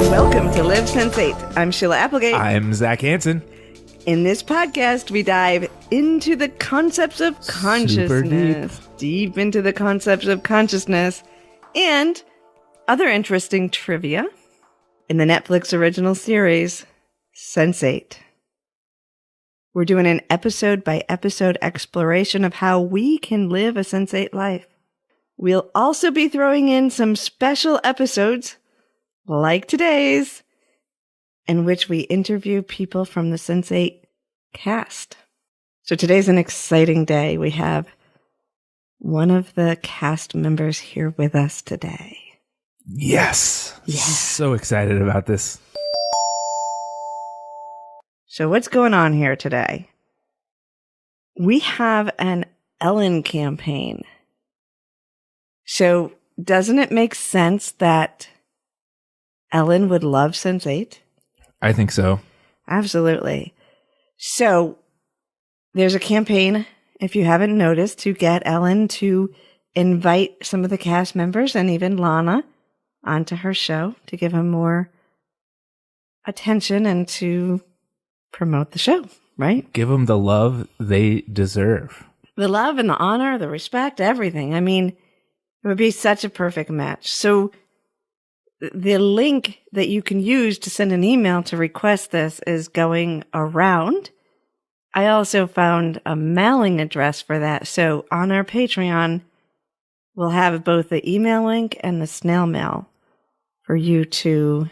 Welcome to Live Sense8. I'm Sheila Applegate. I'm Zac Hansen. In this podcast, we dive into the concepts of consciousness, deep into the concepts of consciousness, and other interesting trivia in the Netflix original series, Sense8. We're doing an episode-by-episode exploration of how we can live a Sense8 life. We'll also be throwing in some special episodes, like today's, in which we interview people from the Sense8 cast. So today's an exciting day. We have one of the cast members here with us today. Yes. Yeah. So excited about this. So what's going on here today? We have an Ellen campaign. So doesn't it make sense that Ellen would love Sense8? I think so. Absolutely. So there's a campaign, if you haven't noticed, to get Ellen to invite some of the cast members and even Lana onto her show to give them more attention and to promote the show, right? Give them the love they deserve. The love and the honor, the respect, everything. I mean, it would be such a perfect match. So the link that you can use to send an email to request this is going around. I also found a mailing address for that. So on our Patreon, we'll have both the email link and the snail mail for you to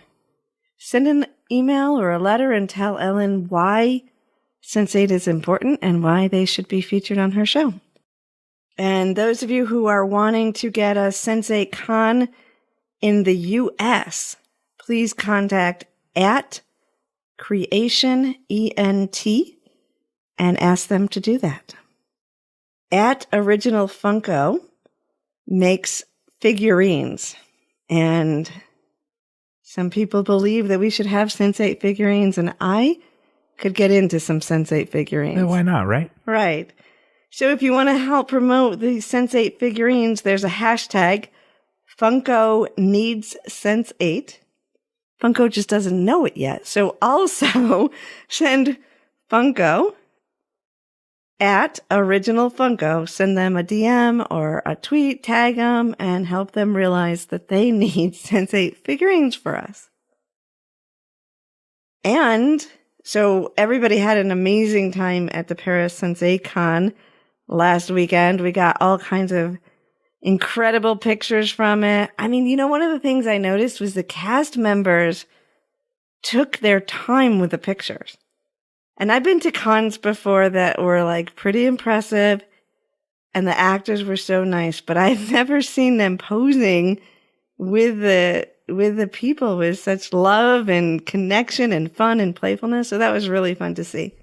send an email or a letter and tell Ellen why Sense8 is important and why they should be featured on her show. And those of you who are wanting to get a Sense8 Con in the U.S., please contact at Creation ENT and ask them to do that. At Original Funko makes figurines, and some people believe that we should have Sense8 figurines, and I could get into some Sense8 figurines. Yeah, why not, right? Right. So if you want to help promote the Sense8 figurines, there's a hashtag, Funko needs Sense8. Funko just doesn't know it yet. So also send Funko at Original Funko. Send them a DM or a tweet, tag them, and help them realize that they need Sense8 figurines for us. And so everybody had an amazing time at the Paris Sense8 Con last weekend. We got all kinds of incredible pictures from it. I mean, you know, one of the things I noticed was the cast members took their time with the pictures. And I've been to cons before that were like pretty impressive and the actors were so nice, but I've never seen them posing with the people with such love and connection and fun and playfulness. So that was really fun to see.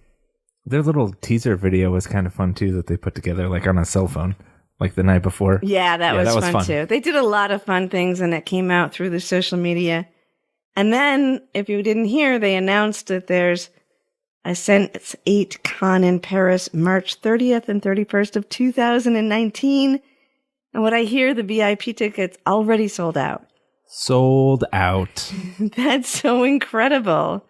Their little teaser video was kind of fun too that they put together like on a cell phone. Like the night before. Yeah, that was fun too. They did a lot of fun things and it came out through the social media. And then, if you didn't hear, they announced that there's a Sense8 Con in Paris, March 30th and 31st of 2019. And what I hear, the VIP tickets already sold out. Sold out. That's so incredible.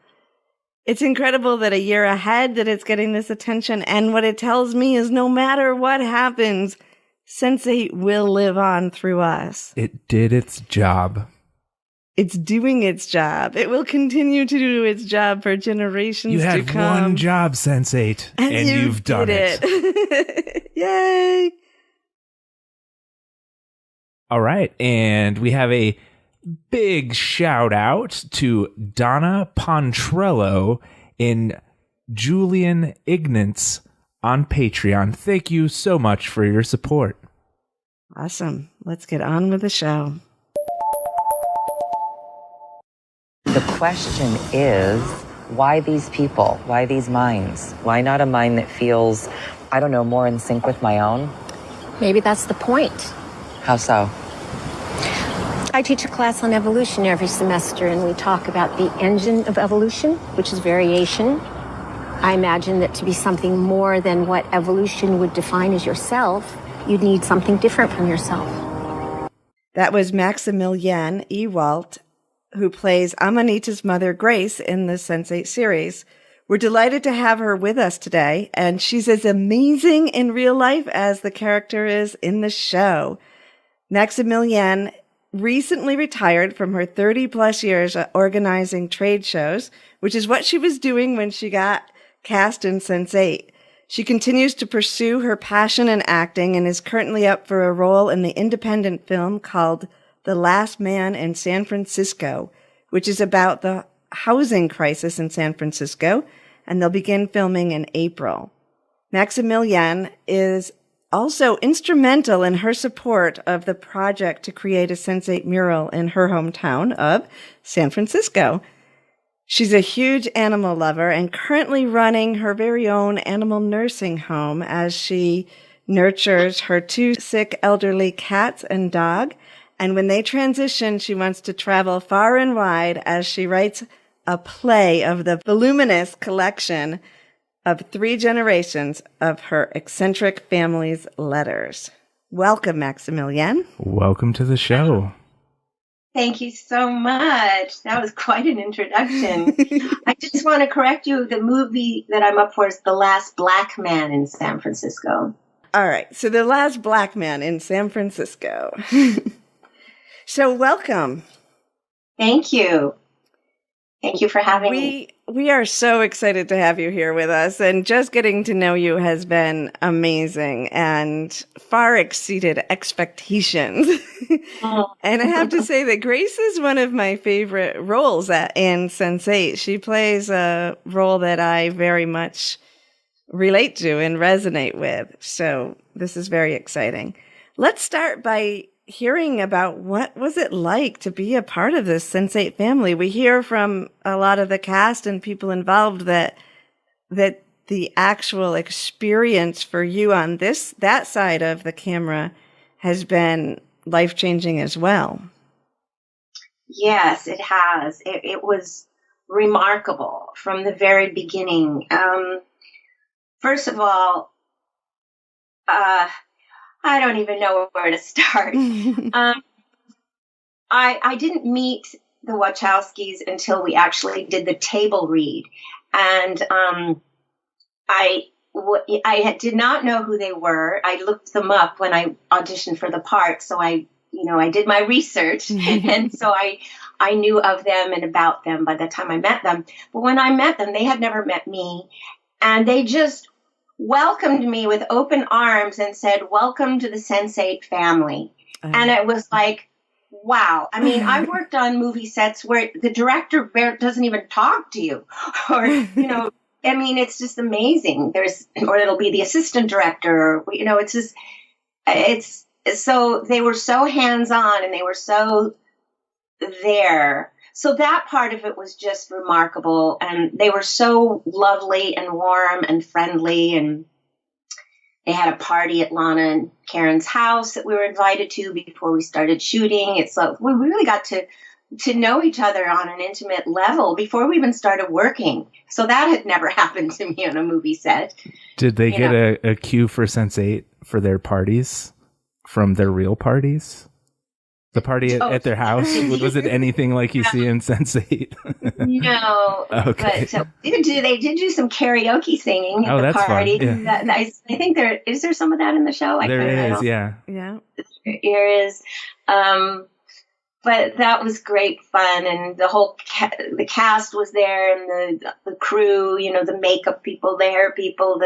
It's incredible that a year ahead that it's getting this attention. And what it tells me is no matter what happens, Sense8 will live on through us. It did its job. It's doing its job. It will continue to do its job for generations to come. You had one job, Sense8, and you've done it. Yay! All right, and we have a big shout out to Donna Pontrello and Julian Ignatz on Patreon. Thank you so much for your support. Awesome. Let's get on with the show. The question is, why these people? Why these minds? Why not a mind that feels, I don't know, more in sync with my own? Maybe that's the point. How so? I teach a class on evolution every semester, and we talk about the engine of evolution, which is variation. I imagine that to be something more than what evolution would define as yourself, you'd need something different from yourself. That was Maximilienne Ewalt, who plays Amanita's mother, Grace, in the Sense8 series. We're delighted to have her with us today, and she's as amazing in real life as the character is in the show. Maximilienne recently retired from her 30-plus years organizing trade shows, which is what she was doing when she got cast in Sense8. She continues to pursue her passion in acting and is currently up for a role in the independent film called The Last Man in San Francisco, which is about the housing crisis in San Francisco, and they'll begin filming in April. Maximilienne is also instrumental in her support of the project to create a Sense8 mural in her hometown of San Francisco. She's a huge animal lover and currently running her very own animal nursing home as she nurtures her 2 sick elderly cats and dog. And when they transition, she wants to travel far and wide as she writes a play of the voluminous collection of 3 generations of her eccentric family's letters. Welcome, Maximilienne. Welcome to the show. Thank you so much. That was quite an introduction. I just want to correct you. The movie that I'm up for is The Last Black Man in San Francisco. All right. So The Last Black Man in San Francisco. So welcome. Thank you. Thank you for having me. We are so excited to have you here with us, and just getting to know you has been amazing and far exceeded expectations. And I have to say that Grace is one of my favorite roles in Sense8. She plays a role that I very much relate to and resonate with. So this is very exciting. Let's start by hearing about what was it like to be a part of this Sense8 family. We hear from a lot of the cast and people involved that the actual experience for you on that side of the camera has been life-changing as well. Yes, it has. It was remarkable from the very beginning. First of all, I don't even know where to start. I didn't meet the Wachowskis until we actually did the table read. And I did not know who they were. I looked them up when I auditioned for the part. So I did my research. And so I knew of them and about them by the time I met them. But when I met them, they had never met me. And they just welcomed me with open arms and said, "Welcome to the Sense8 family." And it was like, wow. I mean, I've worked on movie sets where the director doesn't even talk to you, or, I mean, it's just amazing. Or it'll be the assistant director, or, it's so they were so hands-on and they were so there. So that part of it was just remarkable, and they were so lovely and warm and friendly, and they had a party at Lana and Karen's house that we were invited to before we started shooting. It's like we really got to know each other on an intimate level before we even started working. So that had never happened to me on a movie set. Did they get a cue for Sense8 for their parties from their real parties? The party at their house? Was it anything like you see in Sense8? No. Okay. But they did do some karaoke singing at the party. Fun. Yeah. I think is there some of that in the show? There is, yeah. Yeah. There is. But that was great fun, and the whole the cast was there, and the crew, the makeup people, the hair people,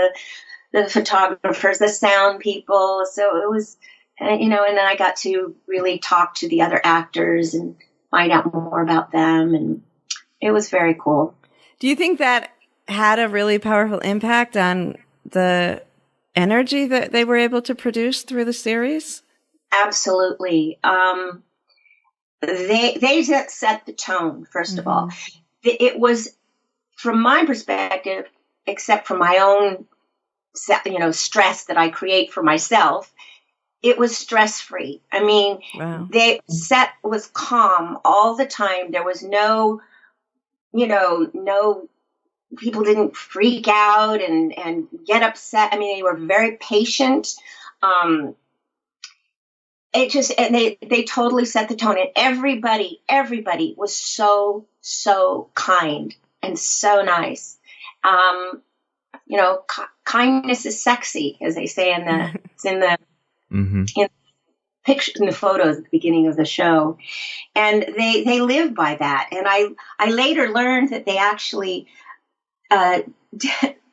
the photographers, the sound people. So it was. And then I got to really talk to the other actors and find out more about them. And it was very cool. Do you think that had a really powerful impact on the energy that they were able to produce through the series? Absolutely. They just set the tone, first of all. It was, from my perspective, except for my own, stress that I create for myself, it was stress-free. I mean, Wow. the set was calm all the time. There was no people didn't freak out and get upset. I mean, they were very patient. And they totally set the tone, and everybody was so kind and so nice. Kindness is sexy, as they say in the picture, in the photos at the beginning of the show, and they live by that. And I later learned that they actually,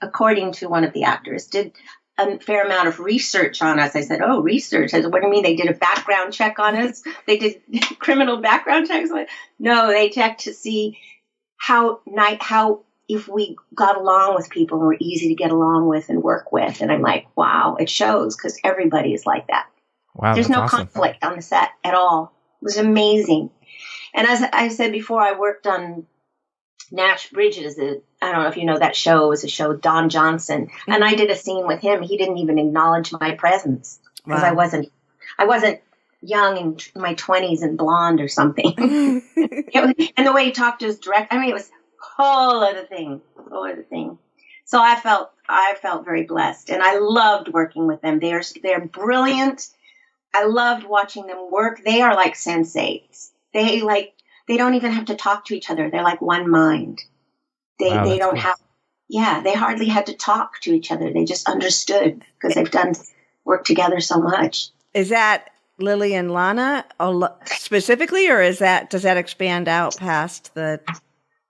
according to one of the actors, did a fair amount of research on us. I said, "Oh, research? I said, what do you mean? They did a background check on us? They did criminal background checks?" No, they checked to see how if we got along with people and were easy to get along with and work with. And I'm like, wow, it shows, because everybody is like that. Wow, there's no awesome. conflict on the set at all. It was amazing. And as I said before, I worked on Nash Bridges. I don't know if you know that show. It was a show, Don Johnson. And I did a scene with him. He didn't even acknowledge my presence, because I wasn't young in my 20s and blonde or something. And the way he talked to his director, I mean, it was whole other thing. So I felt very blessed, and I loved working with them. They're brilliant. I loved watching them work. They are like Sense8s. They don't even have to talk to each other. They're like one mind. They don't have, they hardly had to talk to each other. They just understood, because they've done work together so much. Is that Lily and Lana specifically, or does that expand out past the?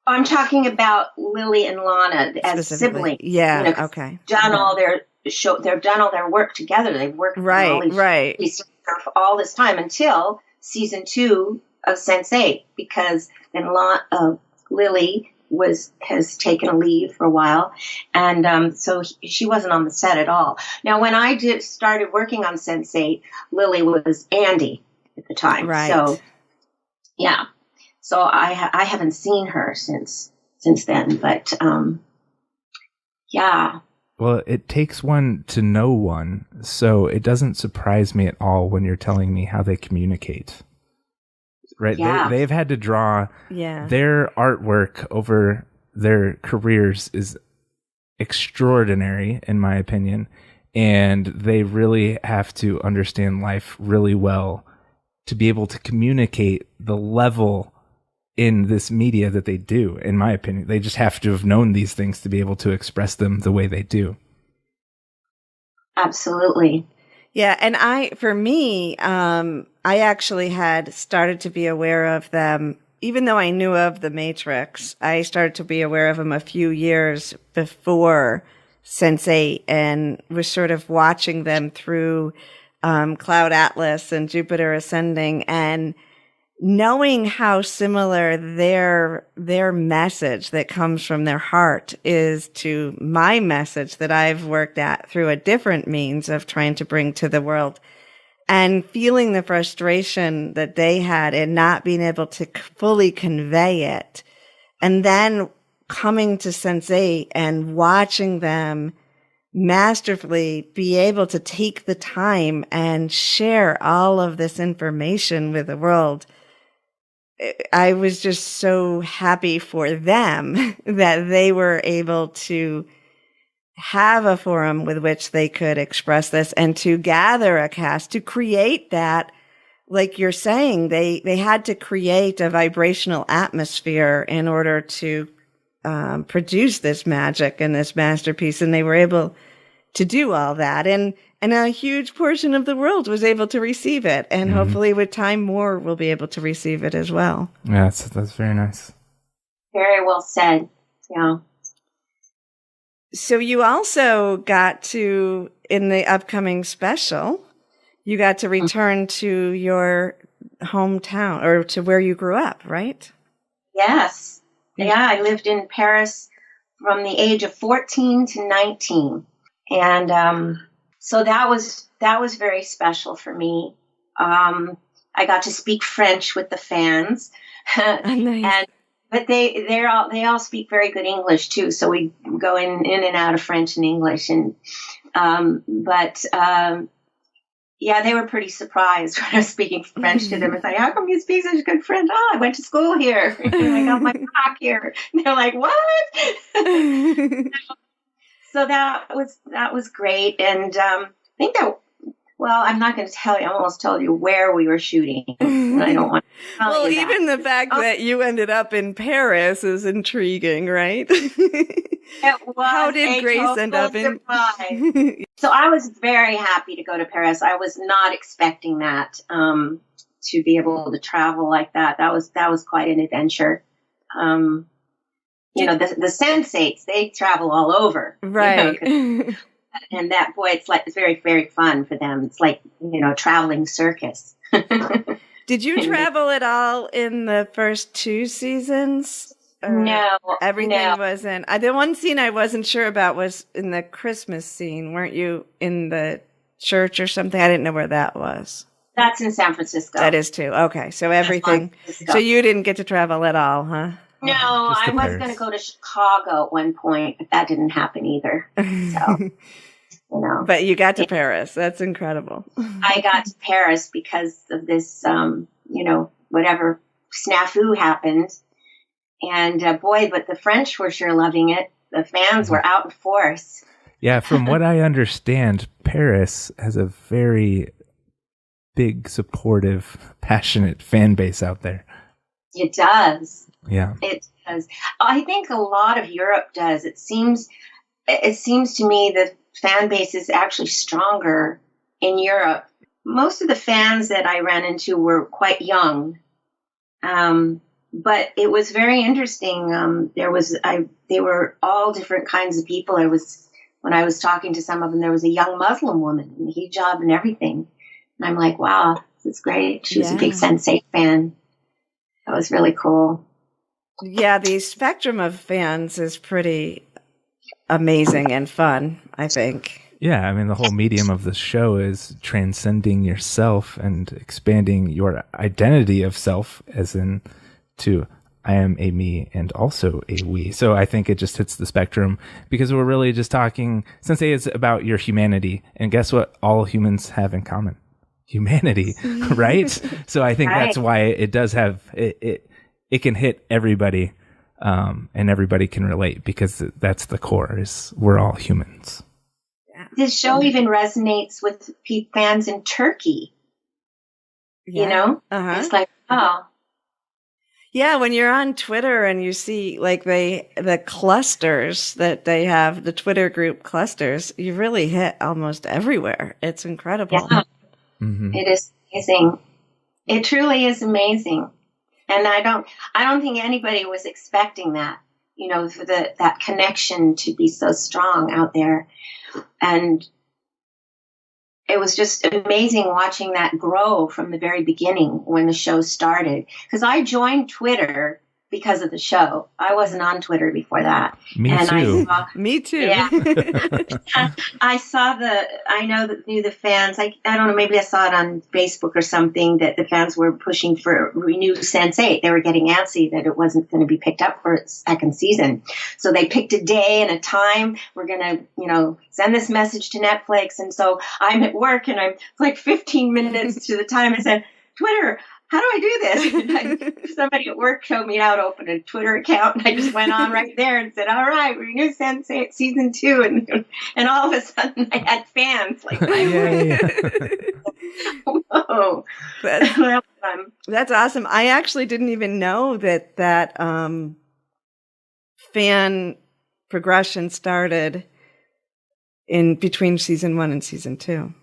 I'm talking about Lily and Lana as siblings. Yeah. Okay. Done all their show. They've done all their work together. They've worked right for all this time until season 2 of Sense8, because then Lily has taken a leave for a while, and so she wasn't on the set at all. Now, when I started working on Sense8, Lily was Andy at the time. Right. So, yeah. So I haven't seen her since then, but yeah. Well, it takes one to know one, so it doesn't surprise me at all when you're telling me how they communicate. Right? Yeah. They've had to draw their artwork over their careers is extraordinary, in my opinion, and they really have to understand life really well to be able to communicate the level in this media that they do. In my opinion, they just have to have known these things to be able to express them the way they do. Absolutely. Yeah. And I actually had started to be aware of them, even though I knew of The Matrix. I started to be aware of them a few years before Sense8, and was sort of watching them through Cloud Atlas and Jupiter Ascending, and knowing how similar their message that comes from their heart is to my message that I've worked at through a different means of trying to bring to the world, and feeling the frustration that they had in not being able to fully convey it. And then coming to Sense8 and watching them masterfully be able to take the time and share all of this information with the world. I was just so happy for them that they were able to have a forum with which they could express this, and to gather a cast to create that. Like you're saying, they had to create a vibrational atmosphere in order to produce this magic and this masterpiece. And they were able to do all that. And a huge portion of the world was able to receive it. And hopefully with time, more will be able to receive it as well. Yeah, that's very nice. Very well said. Yeah. So you also got to, in the upcoming special, you got to return to your hometown, or to where you grew up, right? Yes. Yeah, I lived in Paris from the age of 14 to 19. And so that was very special for me. I got to speak French with the fans. Nice. But they all speak very good English too, so we go in and out of French and English, and yeah, they were pretty surprised when I was speaking French to them. It's like, how come you speak such good French? Oh, I went to school here. I got my back here. And they're like, what? So that was great. And I think that, well, I'm not going to tell you. I almost told you where we were shooting. And I don't want to tell Well, you that. even the fact that you ended up in Paris is intriguing, right? How did Grace end up in? So I was very happy to go to Paris. I was not expecting that, to be able to travel like that. That was quite an adventure. The Sense8s, they travel all over. Right. And that, boy, it's very, very fun for them. It's like, traveling circus. Did you travel at all in the first 2 seasons? No. Everything was in. The one scene I wasn't sure about was in the Christmas scene. Weren't you in the church or something? I didn't know where that was. That's in San Francisco. That is too. Okay. So everything. So you didn't get to travel at all, huh? No, I was going to go to Chicago at one point, but that didn't happen either. So, But you got to Paris. That's incredible. I got to Paris because of this, whatever snafu happened. And boy, but the French were sure loving it. The fans were out in force. Yeah, from what I understand, Paris has a very big, supportive, passionate fan base out there. It does. Yeah, it does. I think a lot of Europe does. It seems to me the fan base is actually stronger in Europe. Most of the fans that I ran into were quite young, but it was very interesting. They were all different kinds of people. When I was talking to some of them, there was a young Muslim woman in the hijab and everything, and I'm like, wow, this is great. She was a big Sense8 fan. That was really cool. Yeah, the spectrum of fans is pretty amazing and fun, I think. Yeah, I mean, the whole medium of the show is transcending yourself and expanding your identity of self, as in to I am a me and also a we. So I think it just hits the spectrum because we're really just talking, Sense8 is about your humanity. And guess what all humans have in common? Humanity, right? So I think that's why it does have, it can hit everybody, and everybody can relate because that's the core, is we're all humans. This show even resonates with fans in Turkey. It's like, oh. Yeah, when you're on Twitter and you see like the clusters that they have, the Twitter group clusters, you really hit almost everywhere. It's incredible. Yeah. Mm-hmm. It is amazing. It truly is amazing. And I don't think anybody was expecting that, for that connection to be so strong out there. And it was just amazing watching that grow from the very beginning when the show started. Because I joined Twitter because of the show. I wasn't on Twitter before that. Me too. Yeah. Knew the fans. I don't know, maybe I saw it on Facebook or something that the fans were pushing for renew Sense8. They were getting antsy that it wasn't going to be picked up for its second season. So they picked a day and a time. We're going to, send this message to Netflix. And so I'm at work and I'm like 15 minutes to the time. I said, Twitter, how do I do this? Somebody at work showed me how to open a Twitter account, and I just went on right there and said, all right, renew Sense8 season 2. And all of a sudden I had fans. Like, whoa. That's awesome. I actually didn't even know that fan progression started in between season 1 and season 2.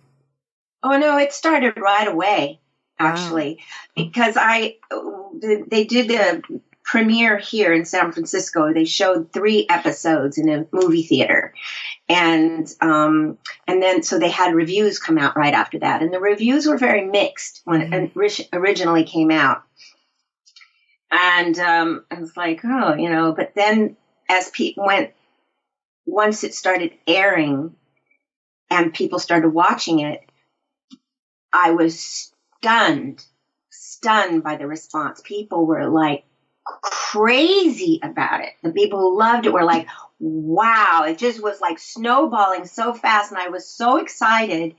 Oh, no, it started right away. Actually, because they did the premiere here in San Francisco. They showed 3 episodes in a movie theater, and then so they had reviews come out right after that, and the reviews were very mixed when it originally came out. And I was like, oh, but then as people once it started airing, and people started watching it, I was stunned by the response. People were like crazy about it. The people who loved it were like, wow, it just was like snowballing so fast. And I was so excited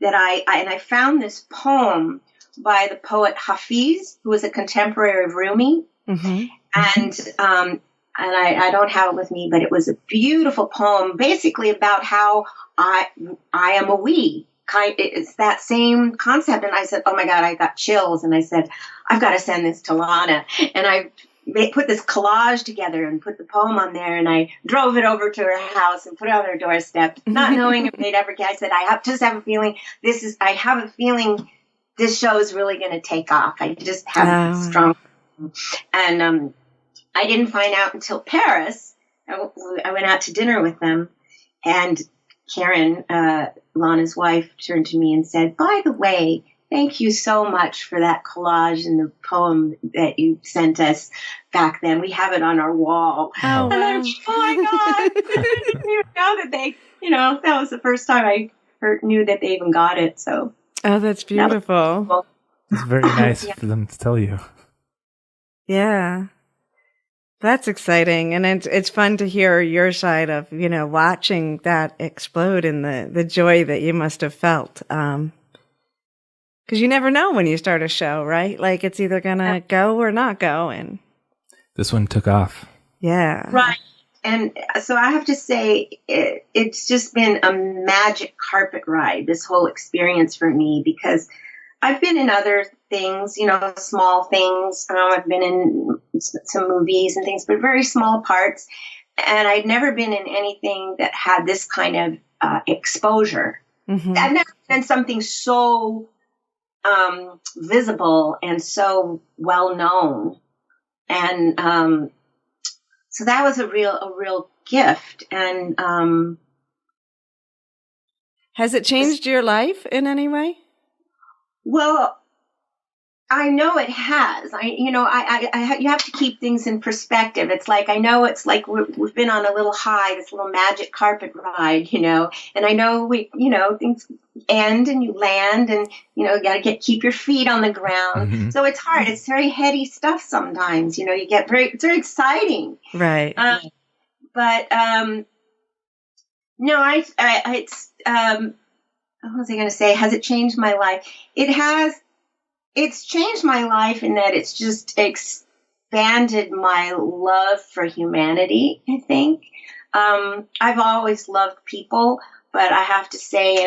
that I found this poem by the poet Hafiz, who was a contemporary of Rumi. Mm-hmm. And I don't have it with me, but it was a beautiful poem, basically about how I am a we. It's that same concept. And I said, oh my God, I got chills. And I said, I've got to send this to Lana. And I put this collage together and put the poem on there. And I drove it over to her house and put it on her doorstep, not knowing if they'd ever get. I said, I have a feeling this show is really going to take off. I just have a strong. And I didn't find out until Paris. I went out to dinner with them, and Karen, Lana's wife, turned to me and said, by the way, thank you so much for that collage and the poem that you sent us back then. We have it on our wall. Oh, and I'm, oh my God. I didn't even know that they, that was the first time I knew that they even got it. So. Oh, that's beautiful. It's very nice for them to tell you. Yeah. That's exciting. And it's fun to hear your side of, watching that explode and the joy that you must have felt. Because you never know when you start a show, right? Like it's either going to go or not go. And this one took off. Yeah. Right. And so I have to say, it's just been a magic carpet ride, this whole experience for me, because I've been in other things, small things. I've been in some movies and things, but very small parts. And I'd never been in anything that had this kind of exposure. Mm-hmm. I've never been something so visible and so well known. And so that was a real gift. And has it changed your life in any way? Well, I know it has. You have to keep things in perspective. It's like, I know it's like we've been on a little high, this little magic carpet ride, and I know things end and you land and, you got to keep your feet on the ground. Mm-hmm. So it's hard. It's very heady stuff sometimes, you get it's very exciting. Right. But, no, it's, what was I going to say? Has it changed my life? It has. It's changed my life in that it's just expanded my love for humanity, I think. I've always loved people, but I have to say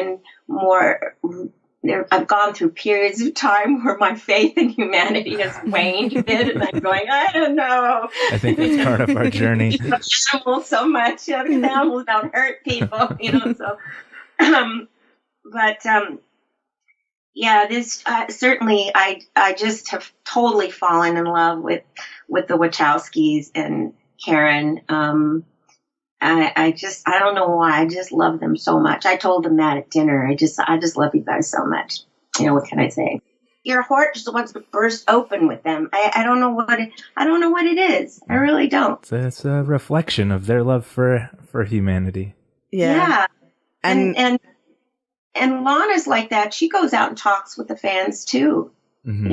I've gone through periods of time where my faith in humanity has waned a bit, and I'm going, I don't know. I think that's part of our journey. Animals so much. Because animals don't hurt people, so... But this certainly, I just have totally fallen in love with the Wachowskis and Karen. I don't know why. I just love them so much. I told them that at dinner. I just love you guys so much. What can I say? Your heart just wants to burst open with them. I don't know what it is. I really don't. It's a reflection of their love for humanity. Yeah. And Lana's like that. She goes out and talks with the fans too. Mm-hmm.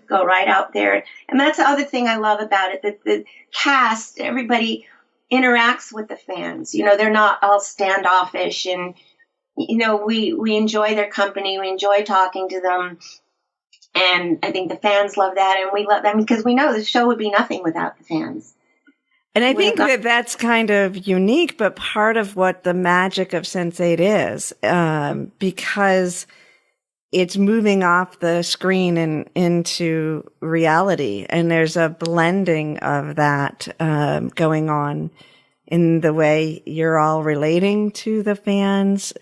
Go right out there. And that's the other thing I love about it, that the cast, everybody interacts with the fans. They're not all standoffish, and, we enjoy their company. We enjoy talking to them. And I think the fans love that. And we love them because we know the show would be nothing without the fans. And I think that that's kind of unique, but part of what the magic of Sense8 is, because it's moving off the screen and into reality. And there's a blending of that going on in the way you're all relating to the fans.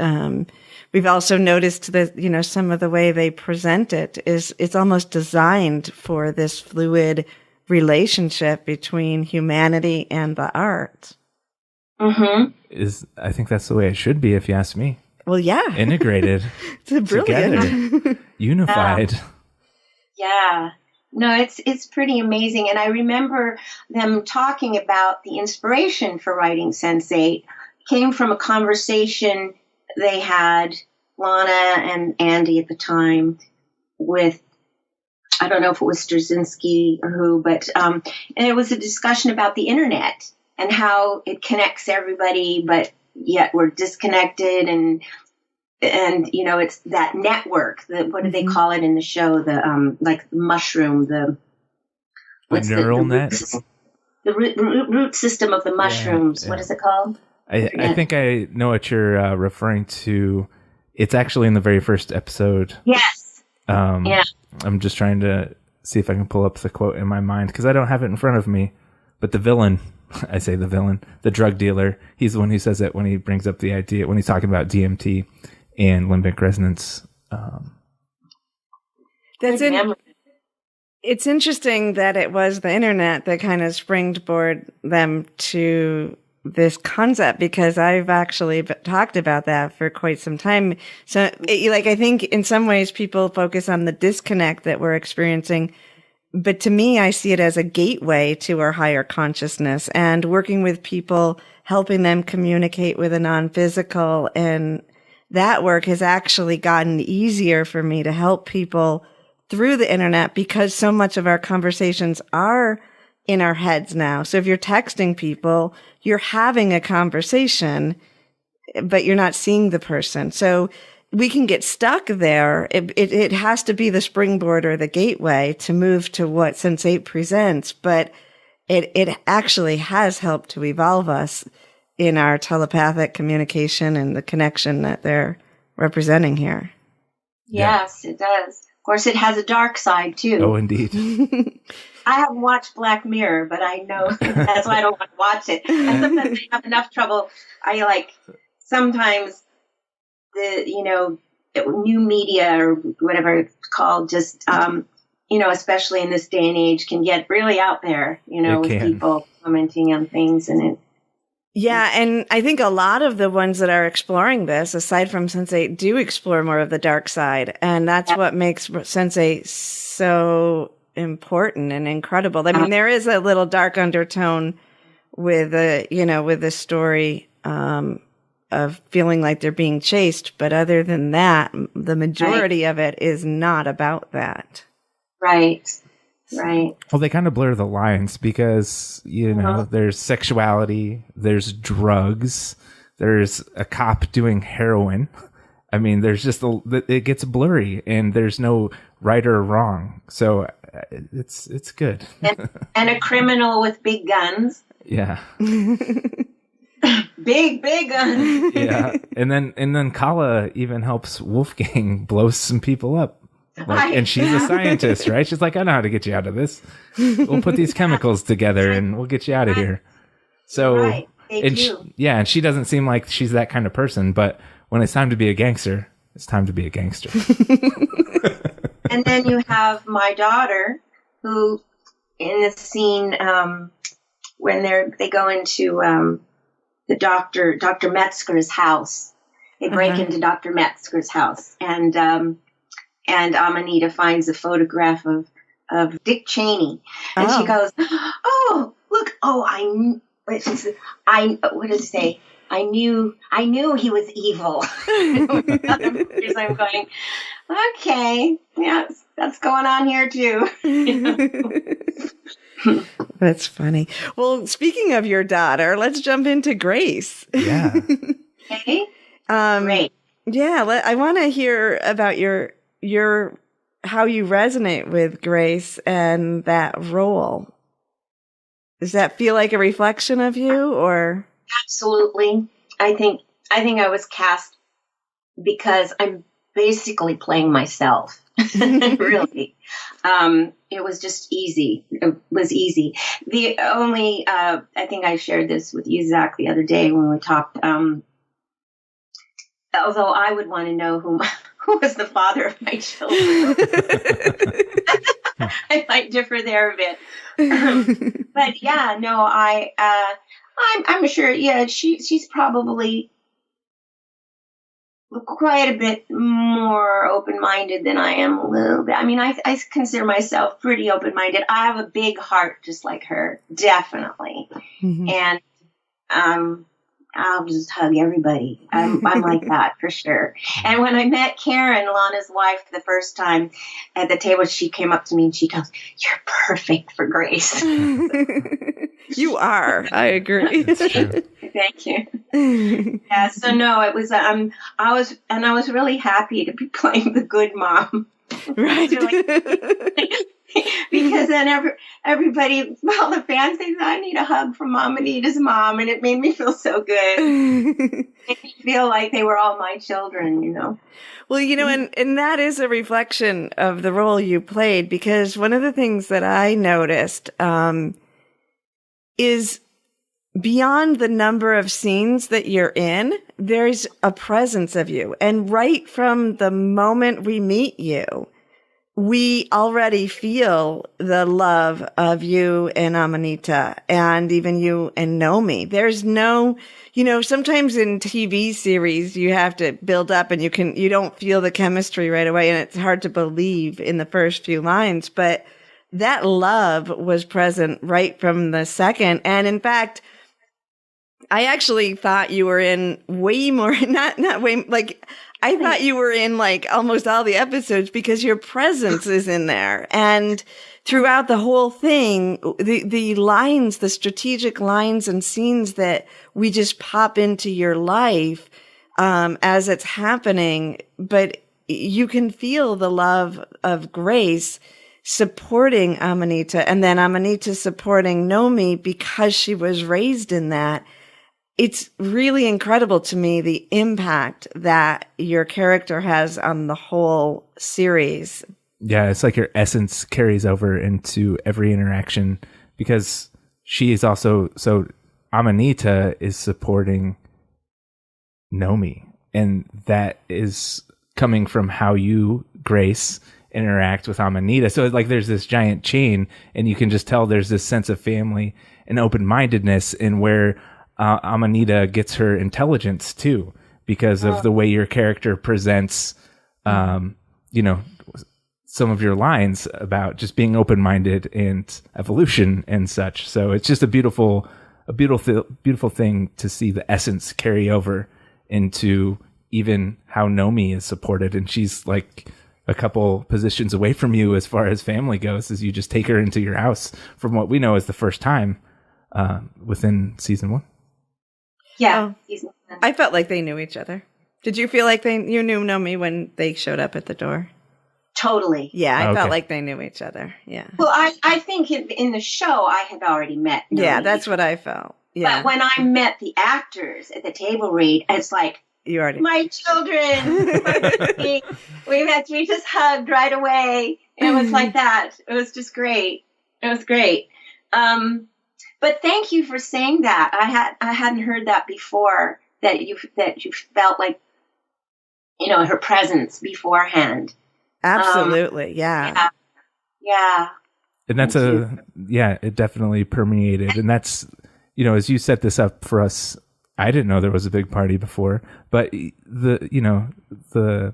We've also noticed that, some of the way they present it it's almost designed for this fluid relationship between humanity and the art. Mm-hmm. I think that's the way it should be, if you ask me. Well, yeah. Integrated. It's brilliant. Together. Unified. Yeah. No, it's pretty amazing. And I remember them talking about the inspiration for writing Sense8 came from a conversation they had, Lana and Andy at the time, with, I don't know if it was Straczynski or who, but and it was a discussion about the internet and how it connects everybody, but yet we're disconnected. And it's that network. What do they call it in the show? The like the mushroom. The neural net. The root system of the mushrooms. Yeah. What is it called? I think I know what you're referring to. It's actually in the very first episode. Yes. Yeah. I'm just trying to see if I can pull up the quote in my mind because I don't have it in front of me. But the villain, I say the villain, the drug dealer, he's the one who says it when he brings up the idea, when he's talking about DMT and limbic resonance. It's interesting that it was the internet that kind of springboard them to this concept, because I've actually talked about that for quite some time. So I think in some ways people focus on the disconnect that we're experiencing, but to me, I see it as a gateway to our higher consciousness, and working with people, helping them communicate with a non-physical. And that work has actually gotten easier for me to help people through the internet, because so much of our conversations are in our heads now. So if you're texting people, you're having a conversation, but you're not seeing the person. So we can get stuck there. It has to be the springboard or the gateway to move to what Sense8 presents, but it actually has helped to evolve us in our telepathic communication and the connection that they're representing here. Yes, it does. Of course, it has a dark side, too. Oh, indeed. I haven't watched Black Mirror, but I know that's why I don't want to watch it. And sometimes I have enough trouble. Sometimes the, new media or whatever it's called, just, especially in this day and age, can get really out there, with people commenting on things and it. Yeah, and I think a lot of the ones that are exploring this, aside from Sense8, do explore more of the dark side. And that's what makes Sense8 so important and incredible. I mean, there is a little dark undertone with the story of feeling like they're being chased. But other than that, the majority of it is not about that. Right. Right. Well, they kind of blur the lines because, there's sexuality, there's drugs, there's a cop doing heroin. I mean, there's just it gets blurry and there's no right or wrong. So it's good. And a criminal with big guns. Yeah. big guns. Yeah. And then Kala even helps Wolfgang blow some people up. And she's a scientist, right? She's like, I know how to get you out of this. We'll put these chemicals together and we'll get you out of here. So, and she doesn't seem like she's that kind of person, but when it's time to be a gangster, it's time to be a gangster. And then you have my daughter, who in the scene when they go into the Dr. Metzger's house, they break into Dr. Metzger's house, and Amanita finds a photograph of Dick Cheney. And she goes, oh, look, what does it say? I knew he was evil. I'm going, okay, yeah, that's going on here too. That's funny. Well, speaking of your daughter, let's jump into Grace. Yeah. Okay. Great. Yeah, I want to hear about your how you resonate with Grace and that role. Does that feel like a reflection of you, or? Absolutely. I think I was cast because I'm basically playing myself. Really. It was just easy. It was easy. The only, I think I shared this with you, Zac, the other day when we talked, although I would want to know who was the father of my children. I might differ there a bit. But yeah, no, I'm sure, yeah, she's probably quite a bit more open-minded than I am a little bit. I mean, I consider myself pretty open-minded. I have a big heart just like her, definitely. Mm-hmm. And I'll just hug everybody. I'm like that for sure. And when I met Karen, Lana's wife, the first time at the table, she came up to me and she goes, "You're perfect for Grace." You are. I agree. It's true. Thank you. Yeah. So no, it was. I was really happy to be playing the good mom. Right. Because then everybody, well, the fans say, I need a hug from Amanita's mom, and it made me feel so good. It made me feel like they were all my children, you know. Well, you know, and that is a reflection of the role you played, because one of the things that I noticed is beyond the number of scenes that you're in, there's a presence of you. And right from the moment we meet you, we already feel the love of you and Amanita, and even you and Nomi. There's no, you know, sometimes in TV series, you have to build up and you don't feel the chemistry right away. And it's hard to believe in the first few lines, but that love was present right from the second. And in fact, I actually thought you were in way more, not way, like, I thought you were in like almost all the episodes because your presence is in there. And throughout the whole thing, the lines, the strategic lines and scenes that we just pop into your life, as it's happening, but you can feel the love of Grace supporting Amanita, and then Amanita supporting Nomi because she was raised in that. It's really incredible to me, the impact that your character has on the whole series. Yeah, it's like your essence carries over into every interaction, because she is also, so Amanita is supporting Nomi, and that is coming from how you, Grace, interact with Amanita. So like there's this giant chain, and you can just tell there's this sense of family and open-mindedness in where Amanita gets her intelligence too, because of the way your character presents, you know, some of your lines about just being open-minded and evolution and such. So it's just a beautiful thing to see the essence carry over into even how Nomi is supported. And she's like a couple positions away from you as far as family goes, as you just take her into your house from what we know is the first time within season 1. Yeah. I felt like they knew each other. Did you feel like you knew Nomi when they showed up at the door? Totally. Yeah, I felt like they knew each other. Yeah. Well, I think in the show I had already met Nomi. Yeah, that's what I felt. Yeah. But when I met the actors at the table read, it's like, you already, my children. We just hugged right away. It was like that. It was just great. It was great. But thank you for saying that. I hadn't heard that before. That you felt like, you know, her presence beforehand. Absolutely, yeah. And that's it definitely permeated. And that's, you know, as you set this up for us, I didn't know there was a big party before, but the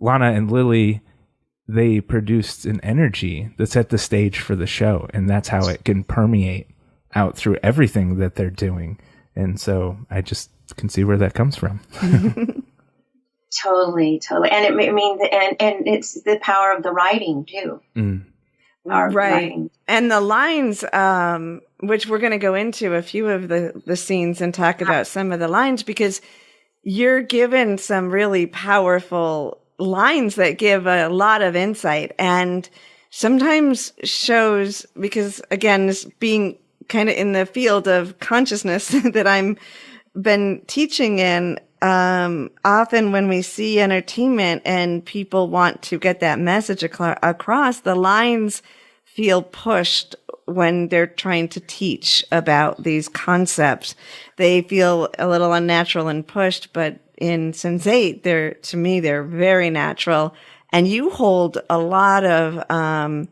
Lana and Lily, they produced an energy that set the stage for the show, and that's how it can permeate out through everything that they're doing. And so I just can see where that comes from. Totally. And and it's the power of the writing too. Right. Writing. And the lines, which we're going to go into a few of the scenes and talk about some of the lines, because you're given some really powerful lines that give a lot of insight. And sometimes shows, because again, this being kind of in the field of consciousness that I'm been teaching in, often when we see entertainment and people want to get that message across, the lines feel pushed when they're trying to teach about these concepts. They feel a little unnatural and pushed, but in Sense8, they're very natural. And you hold a lot of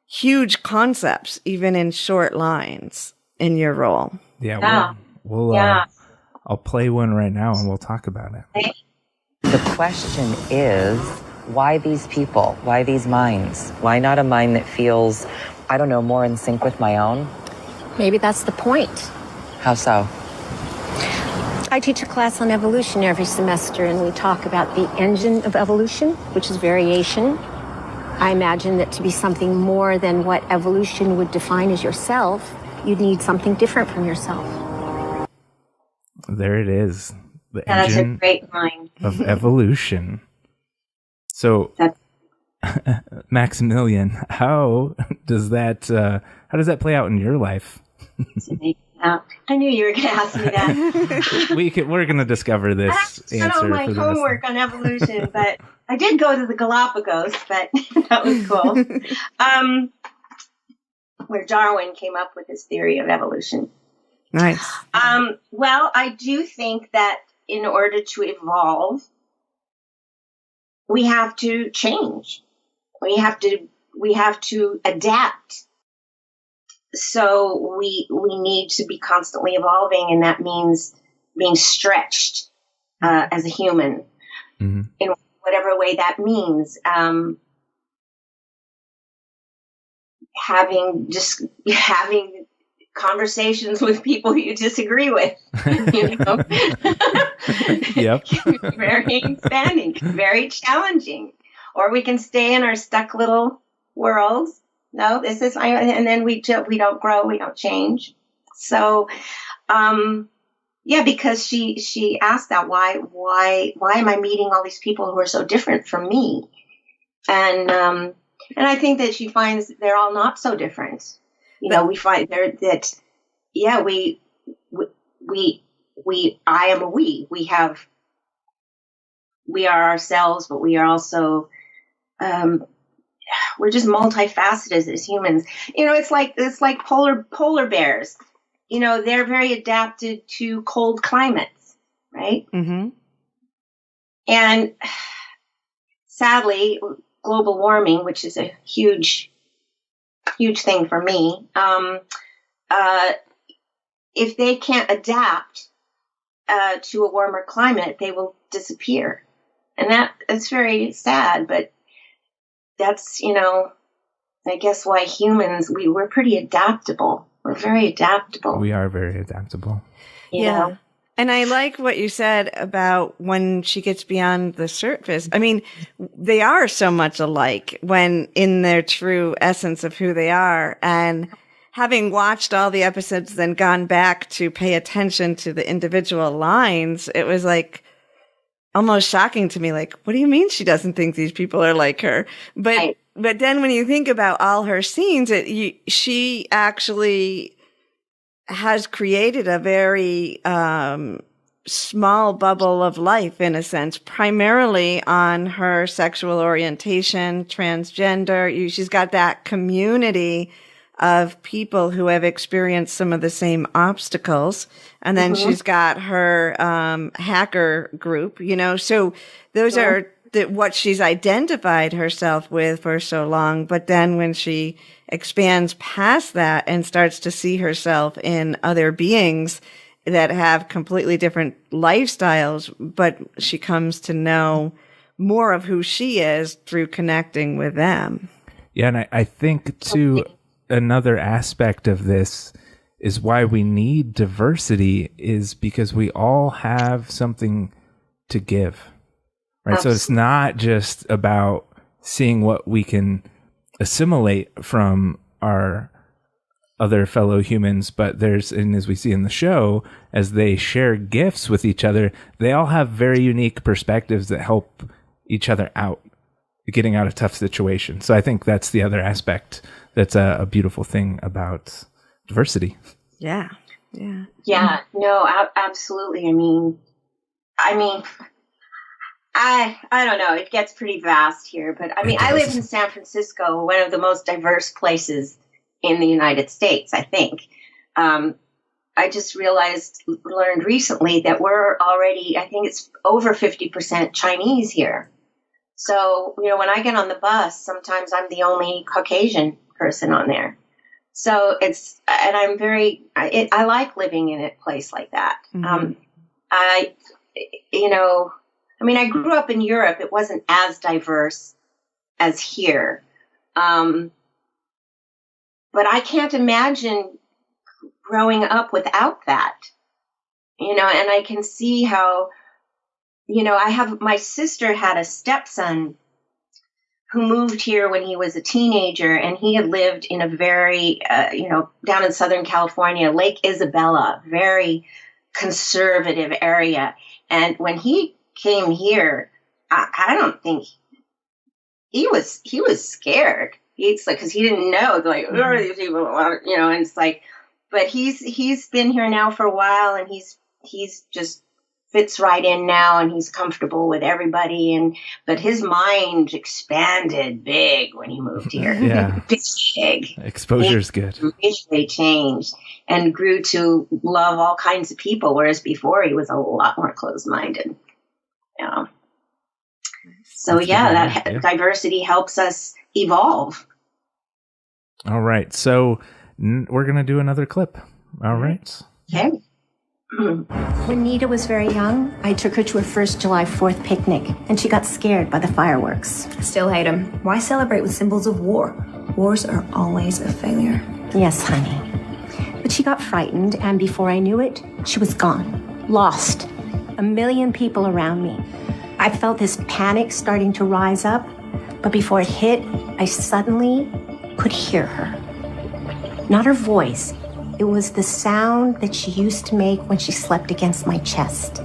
huge concepts, even in short lines, in your role. Yeah. We'll I'll play one right now and we'll talk about it. The question is, why these people? Why these minds? Why not a mind that feels, I don't know, more in sync with my own? Maybe that's the point. How so? I teach a class on evolution every semester, and we talk about the engine of evolution, which is variation. I imagine that to be something more than what evolution would define as yourself. you'd need something different from yourself. There it is. The That's a engine great line. of evolution. So, Maximilian, how does that play out in your life? I knew you were going to ask me that. We're going to discover this answer. I don't know my homework on evolution, but I did go to the Galapagos, but that was cool. Where Darwin came up with his theory of evolution. Nice. Well, I do think that in order to evolve, we have to change. We have to adapt. So we need to be constantly evolving, and that means being stretched as a human in whatever way that means. Having conversations with people you disagree with, you know. Yep. Very expanding, very challenging. Or we can stay in our stuck little worlds. No, this is, and then we don't grow, we don't change. So, because she asked that, why am I meeting all these people who are so different from me? And I think that she finds they're all not so different. You know, we find I am a we. We are ourselves, but we are also, we're just multifaceted as humans. You know, it's like polar bears. You know, they're very adapted to cold climates, right? Mm-hmm. And sadly, global warming, which is a huge thing for me, if they can't adapt to a warmer climate, they will disappear. And that's very sad, but that's, you know, I guess why humans, we're pretty adaptable. We're very adaptable. We are very adaptable. You know? And I like what you said about when she gets beyond the surface. I mean, they are so much alike when in their true essence of who they are. And having watched all the episodes, then gone back to pay attention to the individual lines, it was like almost shocking to me. Like, what do you mean she doesn't think these people are like her? But then when you think about all her scenes, she actually has created a very small bubble of life, in a sense, primarily on her sexual orientation, transgender. She's got that community of people who have experienced some of the same obstacles. And then she's got her hacker group, you know. So those are what she's identified herself with for so long. But then when she expands past that and starts to see herself in other beings that have completely different lifestyles, but she comes to know more of who she is through connecting with them. Yeah, and I think, too, another aspect of this is why we need diversity is because we all have something to give, right? Absolutely. So it's not just about seeing what we can assimilate from our other fellow humans, but and as we see in the show, as they share gifts with each other, they all have very unique perspectives that help each other out, getting out of tough situations. So I think that's the other aspect that's a beautiful thing about diversity. Yeah. No, absolutely. I mean, I don't know. It gets pretty vast here, but I mean, I live in San Francisco, one of the most diverse places in the United States, I think. I just learned recently that we're already, I think it's over 50% Chinese here. So, you know, when I get on the bus, sometimes I'm the only Caucasian person on there. So and I like living in a place like that. Mm-hmm. I grew up in Europe. It wasn't as diverse as here. But I can't imagine growing up without that, you know, and I can see how, you know, my sister had a stepson who moved here when he was a teenager, and he had lived in a very, down in Southern California, Lake Isabella, very conservative area. And when he came here, I don't think he was scared. It's like, because he didn't know, like, who are these people? And it's like, but he's been here now for a while, and he's just fits right in now, and he's comfortable with everybody. But his mind expanded big when he moved here. Yeah. Big. Exposure's good. Really changed and grew to love all kinds of people, whereas before he was a lot more closed-minded. Yeah. So diversity helps us evolve. All right. So we're going to do another clip. All right. Okay. When Nita was very young, I took her to her first July 4th picnic, and she got scared by the fireworks. Still hate them. Why celebrate with symbols of war? Wars are always a failure. Yes, honey. But she got frightened, and before I knew it, she was gone. Lost. 1 million people around me. I felt this panic starting to rise up, but before it hit, I suddenly could hear her. Not her voice. It was the sound that she used to make when she slept against my chest.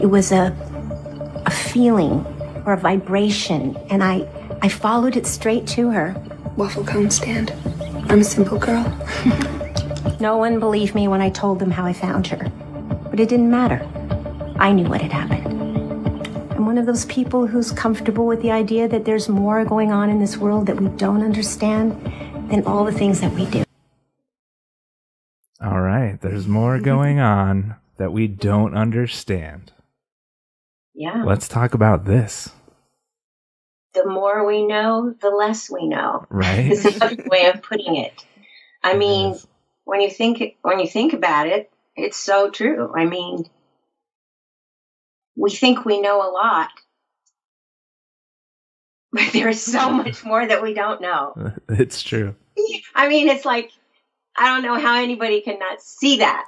It was a feeling or a vibration, and I followed it straight to her. Waffle cone stand. I'm a simple girl. No one believed me when I told them how I found her, but it didn't matter. I knew what had happened. I'm one of those people who's comfortable with the idea that there's more going on in this world that we don't understand than all the things that we do. All right. There's more going on that we don't understand. Yeah. Let's talk about this. The more we know, the less we know. Right. Is another way of putting it. I mean, when you think about it, it's so true. I mean, we think we know a lot, but there's so much more that we don't know. It's true. I mean, it's like, I don't know how anybody can not see that.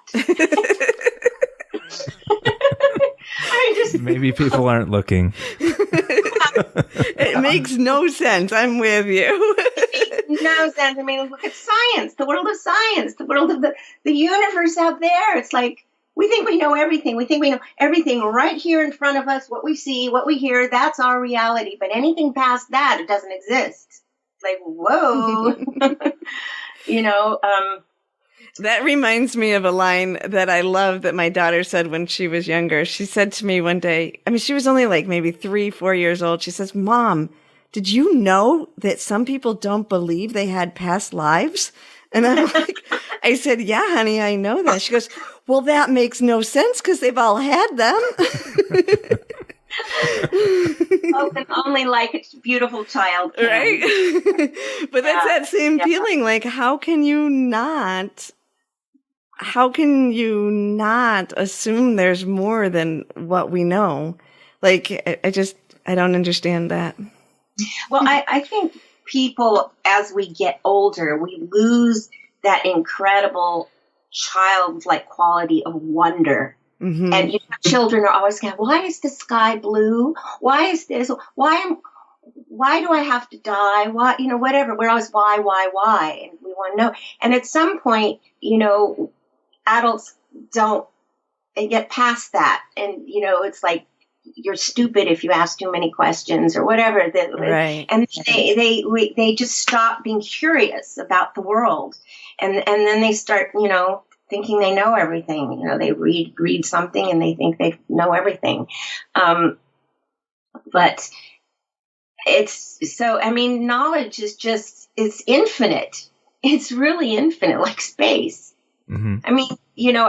Maybe people aren't looking. It makes no sense. I'm with you. It makes no sense. I mean, look at science, the world of science, the world of the universe out there. It's like, we think we know everything. We think we know everything right here in front of us, what we see, what we hear, that's our reality. But anything past that, it doesn't exist. It's like, whoa. That reminds me of a line that I love that my daughter said when she was younger. She said to me one day, I mean, she was only like maybe 3-4 years old. She says, Mom, did you know that some people don't believe they had past lives? And I'm like, I said, yeah, honey, I know that. She goes, well, that makes no sense because they've all had them. Oh, can only like a beautiful child can. Right? But that's that same feeling. Like, how can you not assume there's more than what we know? Like, I don't understand that. Well, I think people, as we get older, we lose that incredible childlike quality of wonder. Mm-hmm. And children are always going, why is the sky blue? Why is this? Why do I have to die? Why, whatever. We're always why? And we want to know. And at some point, adults don't get past that. And, it's like, you're stupid if you ask too many questions or whatever. Right. And they just stop being curious about the world. And then they start, thinking they know everything. They read something and they think they know everything. But it's so, I mean, knowledge is it's infinite. It's really infinite, like space. Mm-hmm. I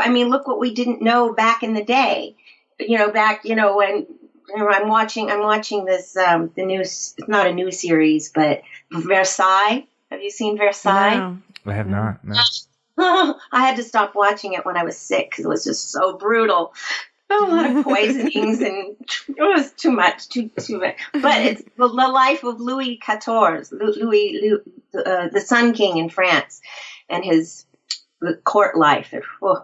mean, look what we didn't know back in the day. When I'm watching this, the new, it's not a new series, but Versailles. Have you seen Versailles? No. I have not. No. I had to stop watching it when I was sick because it was just so brutal. A lot of poisonings and it was too much. But it's the life of Louis XIV, Louis the Sun King in France, and his the court life.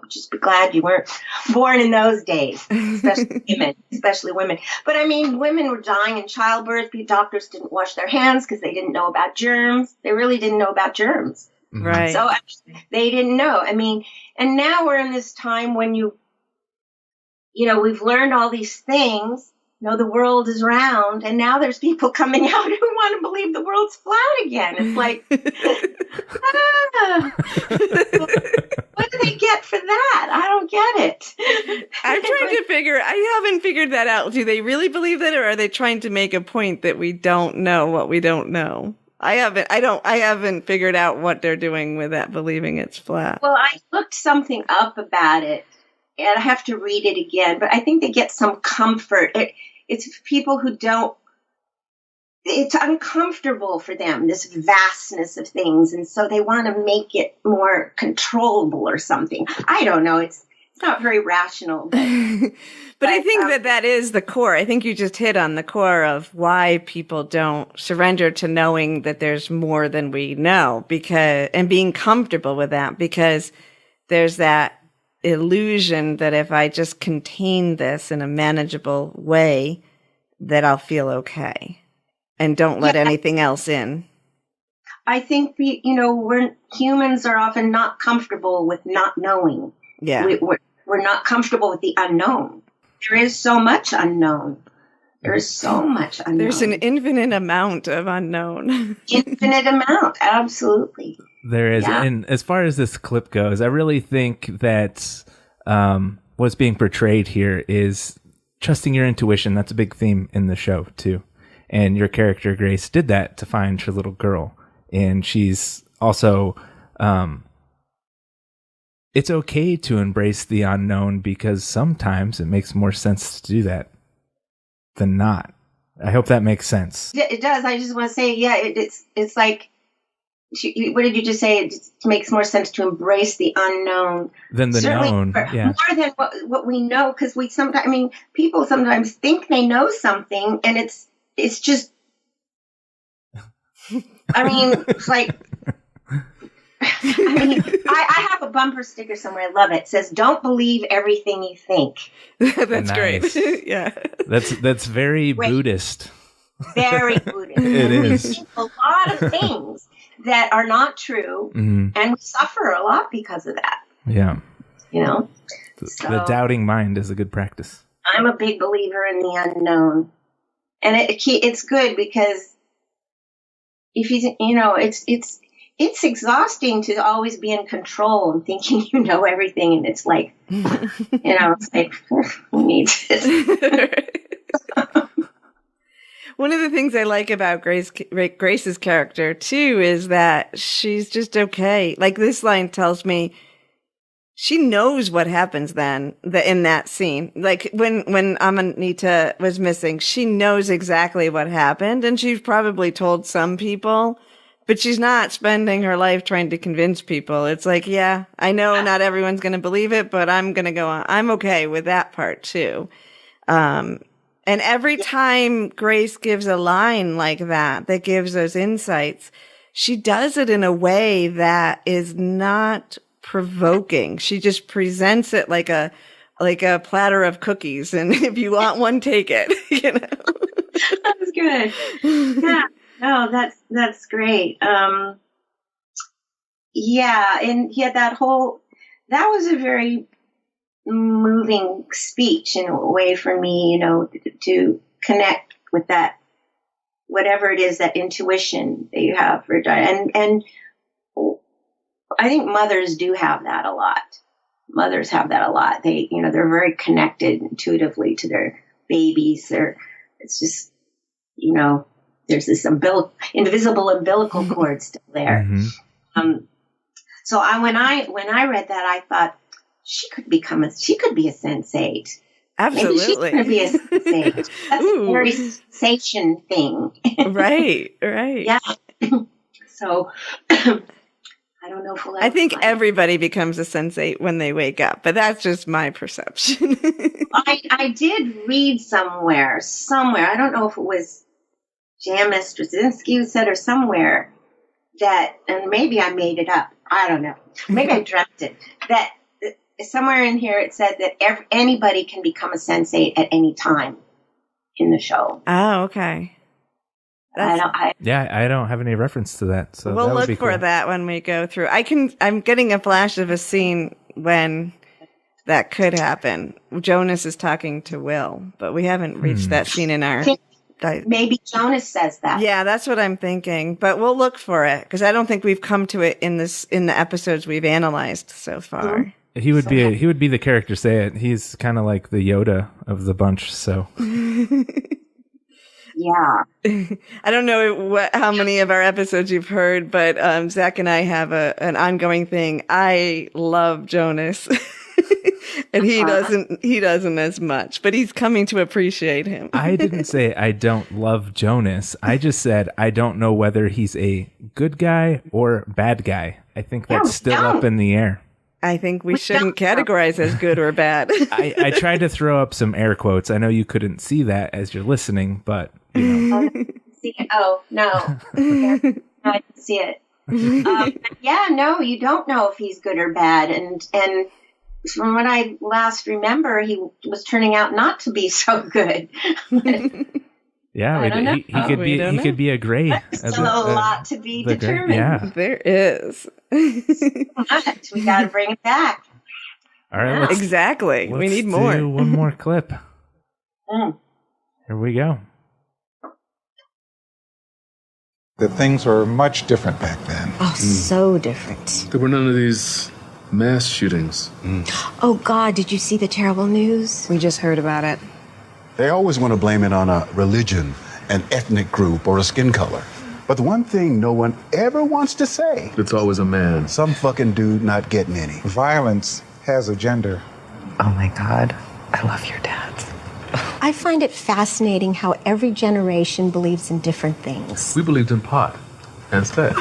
Just be glad you weren't born in those days, especially women. But I mean, women were dying in childbirth. Doctors didn't wash their hands because they didn't know about germs. They really didn't know about germs. Right. So they didn't know. I mean, and now we're in this time when we've learned all these things. The world is round, and now there's people coming out who want to believe the world's flat again. It's like, what do they get for that? I don't get it. I'm trying to I haven't figured that out. Do they really believe that, or are they trying to make a point that we don't know what we don't know? I haven't figured out what they're doing with that, believing it's flat. Well, I looked something up about it, and I have to read it again, but I think they get some comfort. It's people who it's uncomfortable for them, this vastness of things, and so they want to make it more controllable or something. I don't know. It's not very rational. But I think that is the core. I think you just hit on the core of why people don't surrender to knowing that there's more than we know, and being comfortable with that, because there's that illusion that if I just contain this in a manageable way, that I'll feel okay and don't let anything else in. I think humans are often not comfortable with not knowing. Yeah. We're not comfortable with the unknown. There is so much unknown. There's an infinite amount of unknown. Infinite amount. Absolutely. There is. Yeah. And as far as this clip goes, I really think that what's being portrayed here is trusting your intuition. That's a big theme in the show, too. And your character, Grace, did that to find her little girl. And she's also... it's okay to embrace the unknown, because sometimes it makes more sense to do that than not. I hope that makes sense. It does. I just want to say, it's like... What did you just say? It makes more sense to embrace the unknown than the known. More than what we know, because people sometimes think they know something, and it's just. It's like. I have a bumper sticker somewhere. I love it. It says, "Don't believe everything you think." That's nice. Great. Yeah. That's very Buddhist. Very Buddhist. It is. A lot of things that are not true, and we suffer a lot because of that. Yeah. The doubting mind is a good practice. I'm a big believer in the unknown, and it's good, because if it's exhausting to always be in control and thinking you know everything, and it's like, it's like, who needs it? One of the things I like about Grace's character, too, is that she's just okay. Like, this line tells me she knows what happens then in that scene. Like, when Amanita was missing, she knows exactly what happened, and she's probably told some people, but she's not spending her life trying to convince people. It's like, yeah, I know not everyone's going to believe it, but I'm going to go on. I'm okay with that part, too. And every time Grace gives a line like that gives those insights, she does it in a way that is not provoking. She just presents it like a platter of cookies, and if you want one, take it. That's good. Yeah. No, that's great. And that was a very moving speech in a way for me, to connect with that, whatever it is, that intuition that you have for and I think mothers do have that a lot. Mothers have that a lot. They, they're very connected intuitively to their babies. It's just, there's this invisible umbilical cord still there. Mm-hmm. So when I read that, I thought, she could be a Sense8. Absolutely. Maybe she's going to be a Sense8. That's a very sensation thing. Right. Yeah. So I don't know if we'll ever I think everybody becomes a Sense8 when they wake up, but that's just my perception. I did read somewhere, I don't know if it was Jan Straczynski who said, or somewhere, that, and maybe I made it up. I don't know. Maybe I dreamt it. That somewhere in here it said that anybody can become a Sense8 at any time in the show. Oh, okay. I don't have any reference to that. So we'll that would look be for cool. that when we go through. I'm getting a flash of a scene when that could happen. Jonas is talking to Will, but we haven't reached that scene in our. Maybe Jonas says that. Yeah, that's what I'm thinking. But we'll look for it because I don't think we've come to it in the episodes we've analyzed so far. Mm-hmm. He would be the character say it. He's kind of like the Yoda of the bunch. So. Yeah. I don't know how many of our episodes you've heard, but Zach and I have an ongoing thing. I love Jonas. And he doesn't as much, but he's coming to appreciate him. I didn't say I don't love Jonas. I just said I don't know whether he's a good guy or bad guy. I think that's still up in the air. I think we shouldn't categorize as good or bad. I tried to throw up some air quotes. I know you couldn't see that as you're listening, but you know. Oh, no. I didn't see it. Yeah, no, you don't know if he's good or bad. And from what I last remember, he was turning out not to be so good. Yeah, he could be a gray. There's still a lot to be determined. Yeah, there is. We got to bring it back. All right, exactly. We need more. Do one more clip. Here we go. That things were much different back then. Oh, so different. There were none of these mass shootings. Oh, God, did you see the terrible news? We just heard about it. They always want to blame it on a religion, an ethnic group, or a skin color. But the one thing no one ever wants to say... It's always a man. Some fucking dude not getting any. Violence has a gender. Oh my God, I love your dad. I find it fascinating how every generation believes in different things. We believed in pot and sex.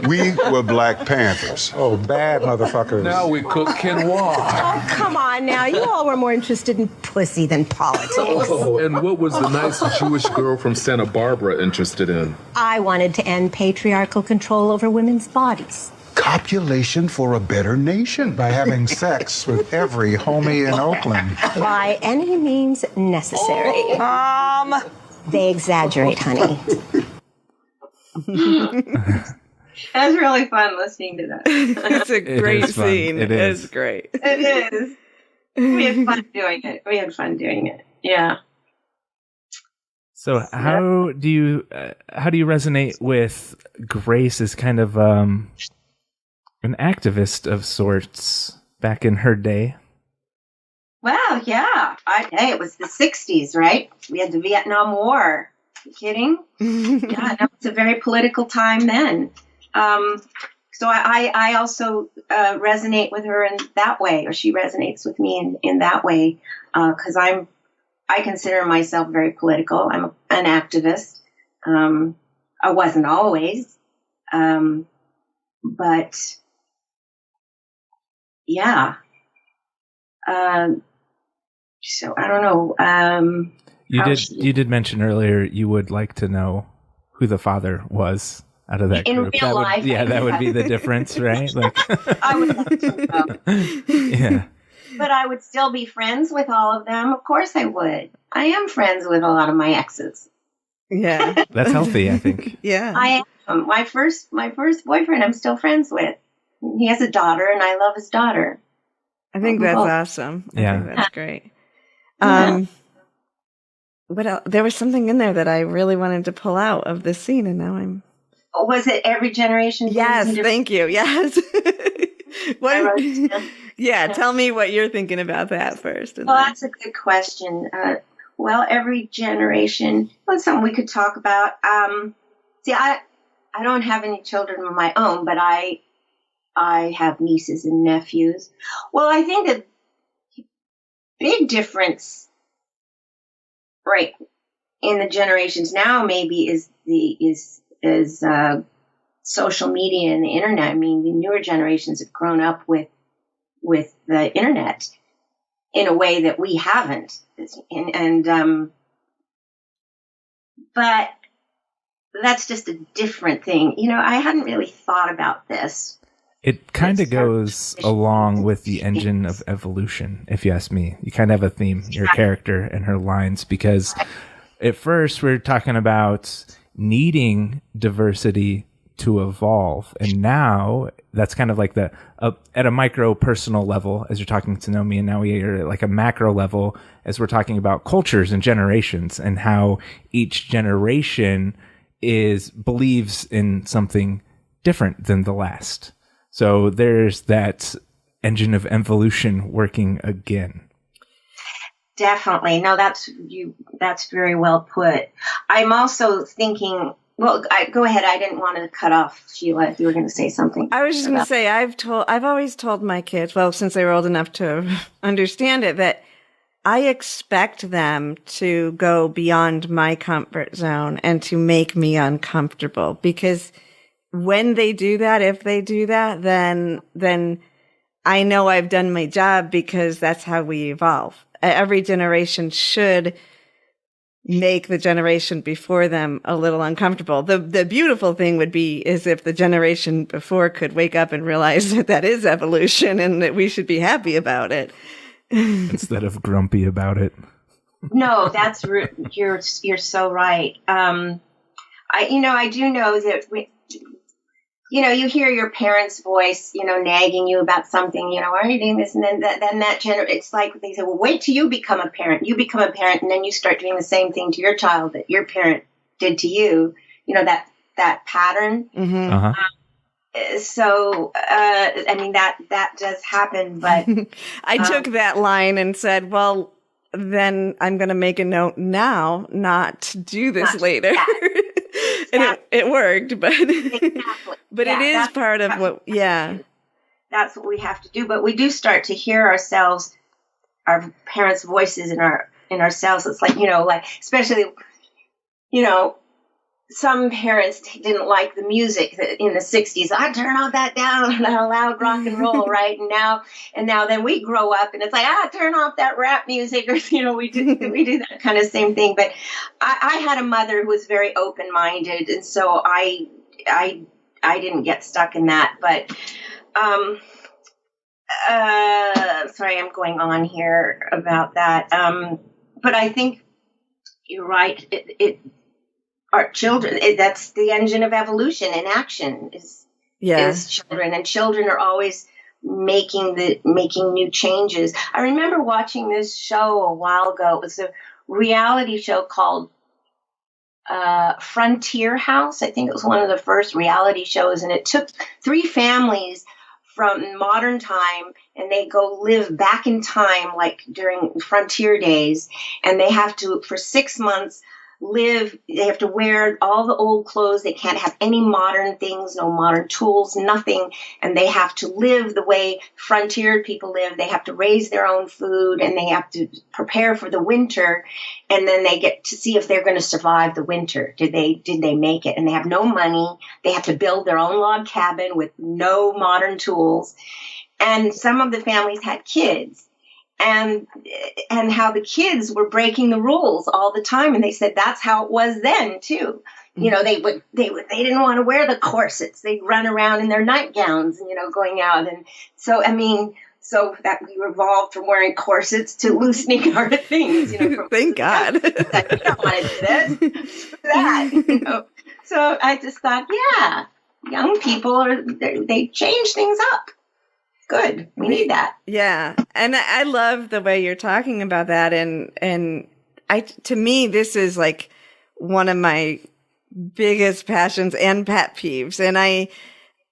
We were Black Panthers. Oh, bad motherfuckers. Now we cook quinoa. Oh, come on now. You all were more interested in pussy than politics. Oh, and what was the nice Jewish girl from Santa Barbara interested in? I wanted to end patriarchal control over women's bodies. Copulation for a better nation. By having sex with every homie in Oakland. By any means necessary. They exaggerate, honey. That was really fun listening to that. It's a great scene. It is. It's great. It is. We had fun doing it. Yeah. So how do you resonate with Grace as kind of an activist of sorts back in her day? Well, yeah. It was the 60s, right? We had the Vietnam War. You kidding? Yeah, no, it's a very political time then. So I also resonate with her in that way, or she resonates with me in that way, because I consider myself very political. I'm an activist. I wasn't always, but yeah. So I don't know. You did mention earlier you would like to know who the father was out of that in group. real life. That would be the difference, right? Like, I would like to know. Yeah. But I would still be friends with all of them. Of course I would. I am friends with a lot of my exes. Yeah. That's healthy, I think. Yeah. I am. My first boyfriend I'm still friends with. He has a daughter and I love his daughter. I think that's awesome. I think that's great. What else? There was something in there that I really wanted to pull out of this scene, and now I'm. Was it every generation? Yes, thank you. Yes. Tell me what you're thinking about that first. Well, that's a good question. Well, every generation. That's something we could talk about. See, I don't have any children of my own, but I have nieces and nephews. Well, I think the big difference, right, in the generations now maybe is social media and the internet. I mean, the newer generations have grown up with the internet in a way that we haven't, but that's just a different thing. You know, I hadn't really thought about this. It kind of goes along with the engine of evolution, if you ask me. You kind of have a theme, your character and her lines, because at first we're talking about needing diversity to evolve. And now that's kind of like at a micro personal level as you're talking to Naomi, and now we are at like a macro level as we're talking about cultures and generations and how each generation believes in something different than the last. So there's that engine of evolution working again. Definitely. No, that's very well put. I'm also thinking, well, go ahead. I didn't want to cut off Sheila if you were going to say something. I was just going to say, I've always told my kids, well, since they were old enough to understand it, that I expect them to go beyond my comfort zone and to make me uncomfortable, because when they do that, if they do that, then I know I've done my job, because that's how we evolve. Every generation should make the generation before them a little uncomfortable. The beautiful thing would be is if the generation before could wake up and realize that is evolution and that we should be happy about it instead of grumpy about it. No, that's you're so right. I do know that you hear your parents' voice, nagging you about something, why are you doing this? And then it's like they say, well, wait till you become a parent. You become a parent, and then you start doing the same thing to your child that your parent did to you. That pattern. Mm-hmm. Uh-huh. That does happen, but I took that line and said, well, then I'm going to make a note now not to do this later. And it worked, but exactly. But it is part of what, that's what we have to do. But we do start to hear ourselves, our parents' voices in ourselves. It's like, especially, some parents didn't like the music in the 60s. I turn all that down, that loud rock and roll, right? And now then we grow up and it's like, turn off that rap music, or, we do that kind of same thing. But I had a mother who was very open-minded. And so I didn't get stuck in that. But, sorry, I'm going on here about that. But I think you're right. Our children, that's the engine of evolution in action is children, and children are always making new changes. I remember watching this show a while ago. It was a reality show called Frontier House. I think it was one of the first reality shows, and it took 3 families from modern time, and they go live back in time, like during frontier days, and they have to, for 6 months, they have to wear all the old clothes. They can't have any modern things, no modern tools, nothing. And they have to live the way frontier people live. They have to raise their own food, and they have to prepare for the winter. And then they get to see if they're going to survive the winter. Did they make it? And they have no money. They have to build their own log cabin with no modern tools. And some of the families had kids. And how the kids were breaking the rules all the time, and they said that's how it was then too. They didn't want to wear the corsets. They'd run around in their nightgowns, going out. And so so that we evolved from wearing corsets to loosening our things. Thank God. We don't want to do that. So I just thought, young people they change things up. Good. We need that. Yeah. And I love the way you're talking about that. And to me, this is like one of my biggest passions and pet peeves. And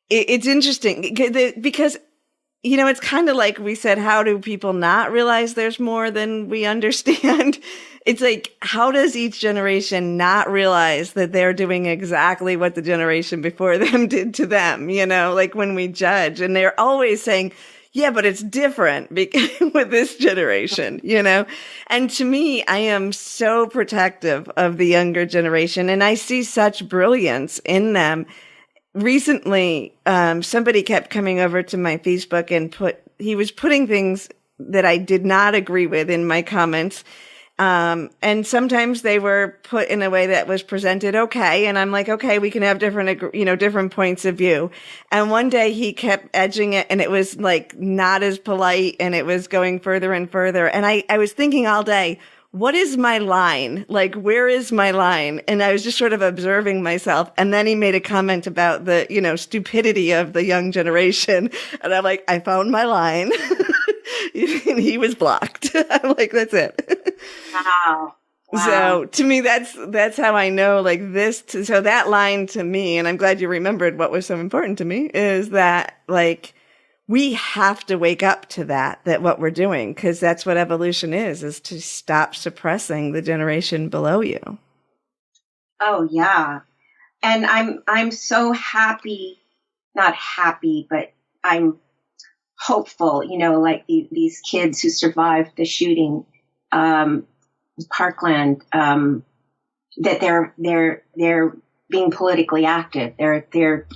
it's interesting because, it's kind of like we said, how do people not realize there's more than we understand? It's like, how does each generation not realize that they're doing exactly what the generation before them did to them? Like when we judge, and they're always saying, yeah, but it's different with this generation, And to me, I am so protective of the younger generation, and I see such brilliance in them. Recently, somebody kept coming over to my Facebook and he was putting things that I did not agree with in my comments. And sometimes they were put in a way that was presented okay. And I'm like, okay, we can have different points of view. And one day he kept edging it and it was like not as polite and it was going further and further. And I was thinking all day, what is my line? Like, where is my line? And I was just sort of observing myself. And then he made a comment about the, stupidity of the young generation. And I'm like, I found my line. And he was blocked. I'm like, that's it. Wow. So to me, that's how I know so that line to me, and I'm glad you remembered what was so important to me, is that we have to wake up to that what we're doing, because that's what evolution is to stop suppressing the generation below you. Oh yeah. And I'm so happy, not happy, but I'm hopeful, these kids who survived the shooting, Parkland, that they're being politically active. They're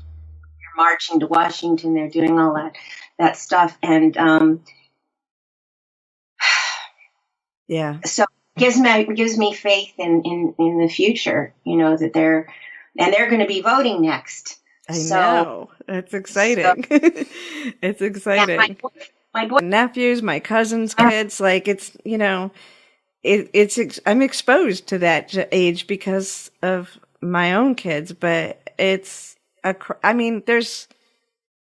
marching to Washington. They're doing all that stuff. And, yeah. So it gives me faith in the future, that they're going to be voting next. I know. It's exciting. It's exciting. Yeah, my boy nephews, my cousins' kids, I'm exposed to that age because of my own kids, but there's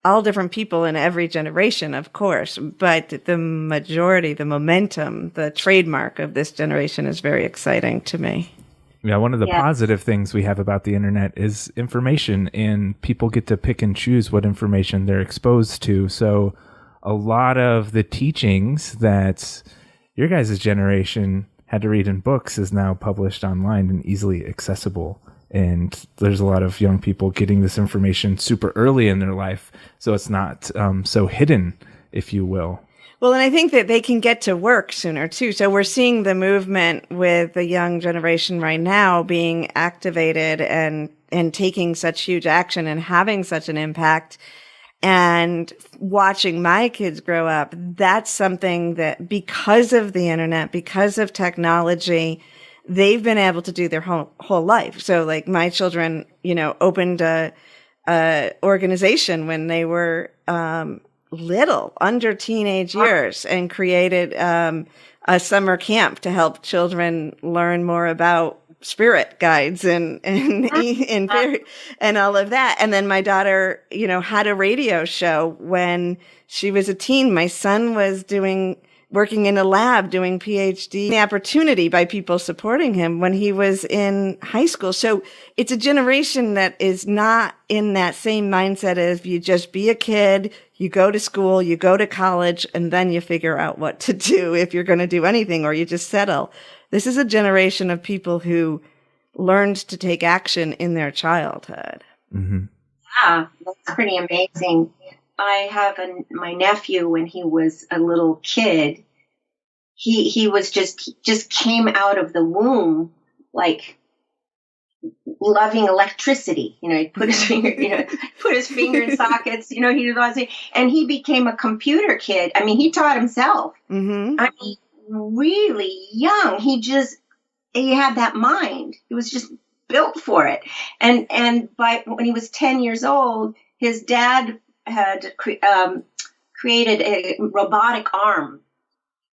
all different people in every generation, of course, but the majority, the momentum, the trademark of this generation is very exciting to me. Yeah, one of the positive things we have about the internet is information, and people get to pick and choose what information they're exposed to. So a lot of the teachings that your guys' generation had to read in books is now published online and easily accessible. And there's a lot of young people getting this information super early in their life, so it's not so hidden, if you will. Well, and I think that they can get to work sooner too. So we're seeing the movement with the young generation right now being activated and taking such huge action and having such an impact. And watching my kids grow up, that's something that because of the internet, because of technology, they've been able to do their whole life. So my children, opened a organization when they were, little, under teenage years, and created a summer camp to help children learn more about spirit guides and all of that. And then my daughter, had a radio show when she was a teen. My son was working in a lab doing PhD, the opportunity by people supporting him when he was in high school. So it's a generation that is not in that same mindset as you just be a kid, you go to school, you go to college, and then you figure out what to do if you're going to do anything, or you just settle. This is a generation of people who learned to take action in their childhood. Mm-hmm. Yeah, that's pretty amazing. I have my nephew, when he was a little kid, he was just came out of the womb loving electricity. He put his finger in sockets. He was, and he became a computer kid. I mean, he taught himself. Mm-hmm. I mean, really young. He had that mind. He was just built for it. And when he was 10 years old, his dad had created a robotic arm,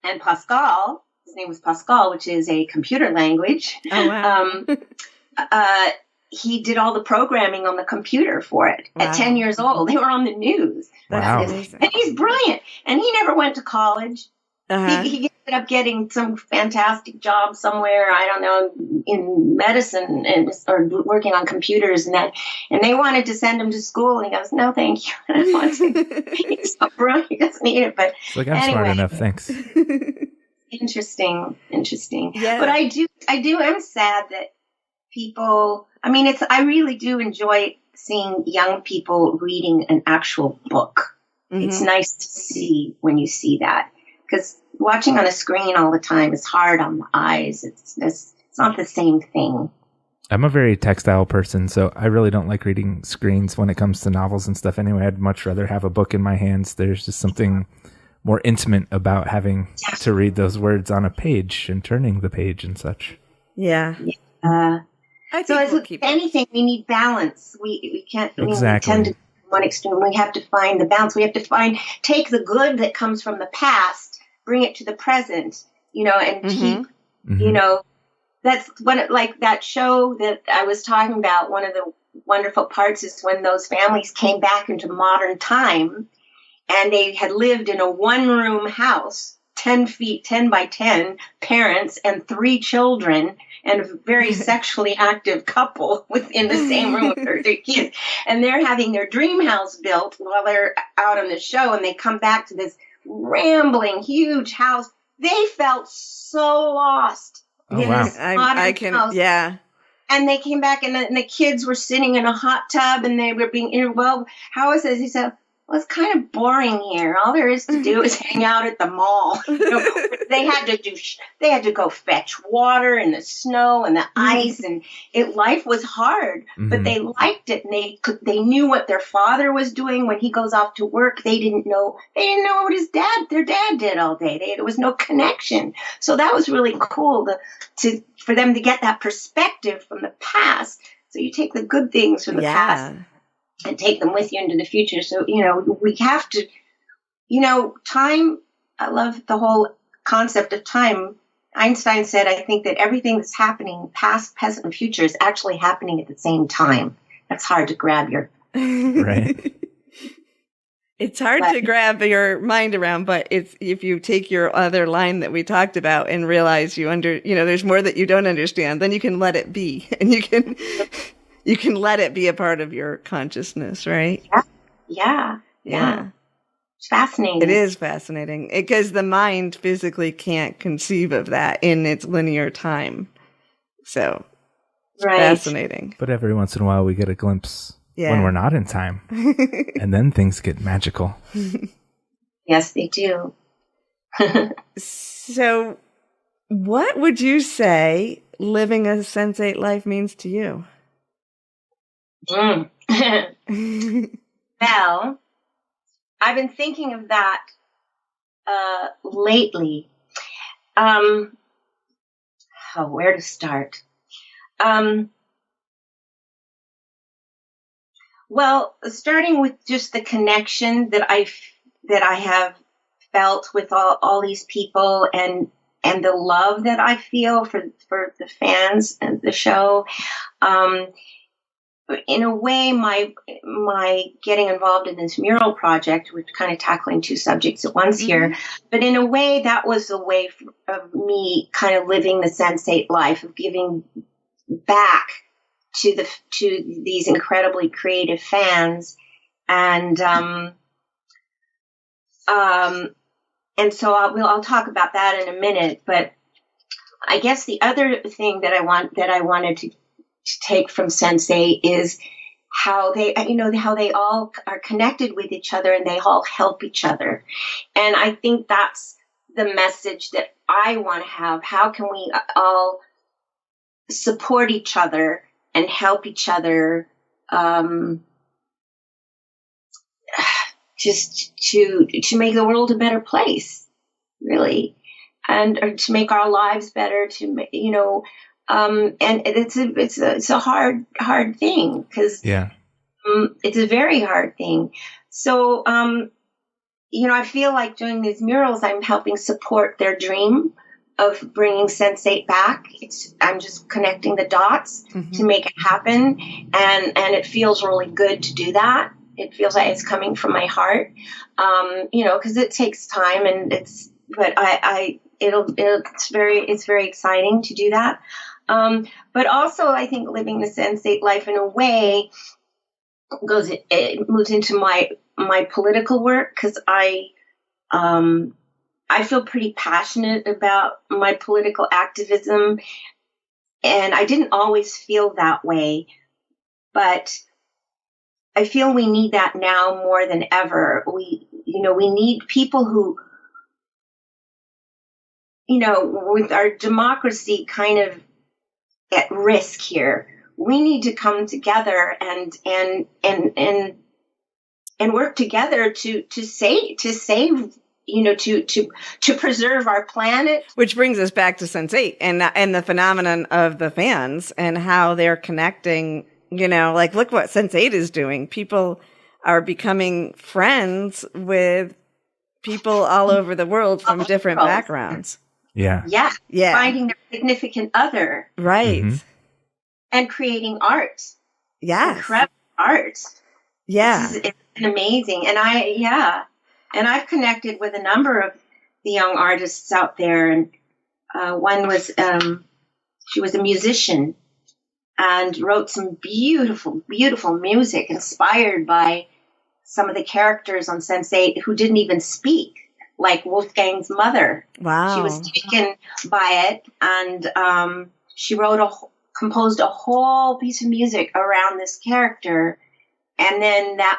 and Pascal, his name was Pascal, which is a computer language. Oh, wow. He did all the programming on the computer for it at 10 years old. They were on the news. Wow. And he's brilliant. And he never went to college. Uh-huh. He ended up getting some fantastic job somewhere, I don't know, in medicine or working on computers and that. And they wanted to send him to school. And he goes, no, thank you. I don't want to. He's so brilliant. He doesn't need it. But I'm smart enough. Thanks. Interesting. Yeah. But I'm sad that people, I really do enjoy seeing young people reading an actual book. Mm-hmm. It's nice to see when you see that. Because watching on a screen all the time is hard on the eyes. It's not the same thing. I'm a very textile person, so I really don't like reading screens when it comes to novels and stuff. Anyway, I'd much rather have a book in my hands. There's just something more intimate about having to read those words on a page and turning the page and such. Yeah. I think we'll with keep anything, we need balance. We can't, Exactly. we tend to one extreme. We have to find the balance. We have to take the good that comes from the past, bring it to the present, and keep, that's when like that show that I was talking about, one of the wonderful parts is when those families came back into modern time and they had lived in a one-room house, 10 by 10, parents and 3 children, and a very sexually active couple within the same room with their 3 kids. And they're having their dream house built while they're out on the show, and they come back to this rambling, huge house. They felt so lost. Oh, wow. I can, house. yeah. And they came back, and the kids were sitting in a hot tub, and they were being, well, how is this? He said, well, it's kind of boring here. All there is to do is hang out at the mall. They had to go fetch water in the snow and the ice, and life was hard. But they liked it, and they knew what their father was doing when he goes off to work. They didn't know what their dad did all day. There was no connection. So that was really cool for them to get that perspective from the past. So you take the good things from the past and take them with you into the future. So, we have to, time, I love the whole concept of time. Einstein said, I think that everything that's happening, past, present, and future, is actually happening at the same time. That's hard to grab your... Right. It's hard to grab your mind around, but it's if you take your other line that we talked about and realize there's more that you don't understand, then you can let it be, and you can let it be a part of your consciousness, right? Yeah. It's fascinating. It is fascinating because the mind physically can't conceive of that in its linear time. So it's fascinating. But every once in a while we get a glimpse when we're not in time. And then things get magical. Yes, they do. So what would you say living a Sense8 life means to you? Well, I've been thinking of that lately. Where to start? Well, starting with just the connection that I have felt with all these people, and the love that I feel for the fans and the show. In a way, my getting involved in this mural project, we're kind of tackling 2 subjects at once here, but in a way, that was a way of me kind of living the Sense8 life, of giving back to these incredibly creative fans, and so I'll talk about that in a minute. But I guess the other thing that I wanted to take from Sense8 is how they all are connected with each other, and they all help each other. And I think that's the message that I want to have. How can we all support each other and help each other, just to make the world a better place, really, or to make our lives better, and it's a hard thing, because it's a very hard thing. So I feel like doing these murals, I'm helping support their dream of bringing Sense8 back. I'm just connecting the dots to make it happen, and it feels really good to do that. It feels like it's coming from my heart, because it takes time, it's very exciting to do that. But also, I think living the Sense8 life in a way it moves into my political work, because I feel pretty passionate about my political activism, and I didn't always feel that way, but I feel we need that now more than ever. We need people who, with our democracy kind of at risk here, we need to come together and work together to save to preserve our planet. Which brings us back to Sense8 and the phenomenon of the fans and how they're connecting, like look what Sense8 is doing. People are becoming friends with people all over the world from different backgrounds. Yeah. Yeah. Finding their significant other. Right. Mm-hmm. And creating art. Yes. Incredible art. Yeah. It's been amazing. And I've connected with a number of the young artists out there. And one was, she was a musician and wrote some beautiful, beautiful music inspired by some of the characters on Sense8 who didn't even speak, like Wolfgang's mother. Wow. She was taken by it, and she composed a whole piece of music around this character, and then I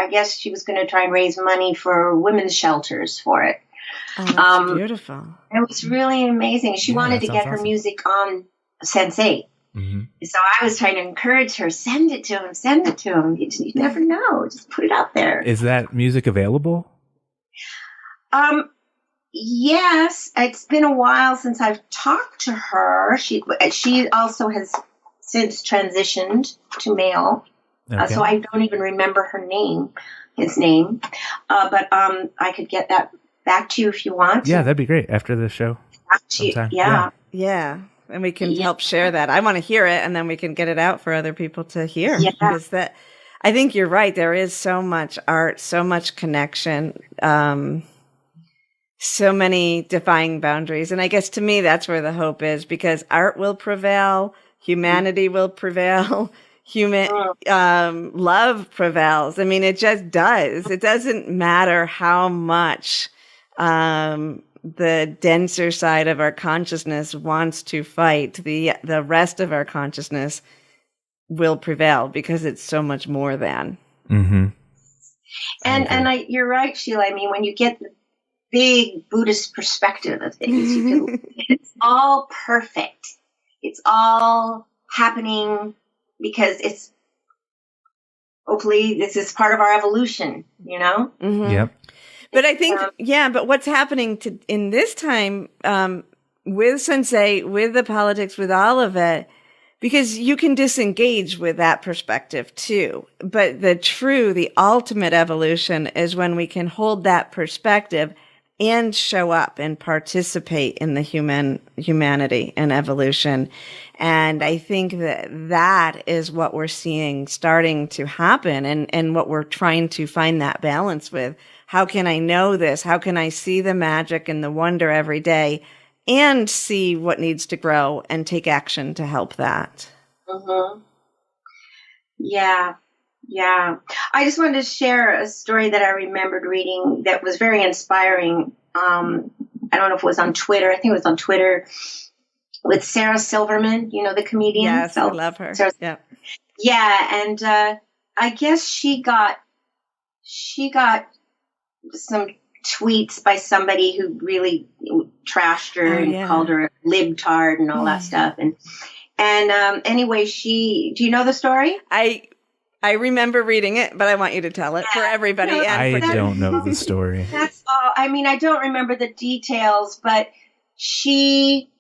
guess she was going to try and raise money for women's shelters for it. Oh, that's beautiful. It was really amazing. She wanted to get her music on Sense8. Mm-hmm. So I was trying to encourage her, send it to him. You never know. Just put it out there. Is that music available? Yes. It's been a while since I've talked to her. She also has since transitioned to male. Okay. So I don't even remember his name. But I could get that back to you if you want. Yeah, that'd be great after the show. Yeah. And we can help share that. I want to hear it, and then we can get it out for other people to hear. Yeah. Because I think you're right. There is so much art, so much connection, so many defying boundaries. And I guess to me, that's where the hope is, because art will prevail, humanity will prevail, love prevails. I mean, it just does. It doesn't matter how much the denser side of our consciousness wants to fight. The rest of our consciousness will prevail because it's so much more than. Mm-hmm. And you're right, Sheila. I mean, when you get the big Buddhist perspective of things, it's all perfect. It's all happening because hopefully this is part of our evolution, Mm-hmm. Yep. But I think, but what's happening in this time, with Sense8, with the politics, with all of it, because you can disengage with that perspective too. But the ultimate evolution is when we can hold that perspective and show up and participate in the humanity and evolution. And I think that is what we're seeing starting to happen, and what we're trying to find that balance with. How can I know this? How can I see the magic and the wonder every day and see what needs to grow and take action to help that? Mm-hmm. Yeah. I just wanted to share a story that I remembered reading that was very inspiring. I don't know if it was on Twitter. I think it was on Twitter with Sarah Silverman, the comedian. Yes, I love her. Yeah, and I guess she got some tweets by somebody who really trashed her and called her a libtard and all that stuff. And anyway, do you know the story? I remember reading it, but I want you to tell it for everybody. I don't know the story. That's all. I mean, I don't remember the details, but she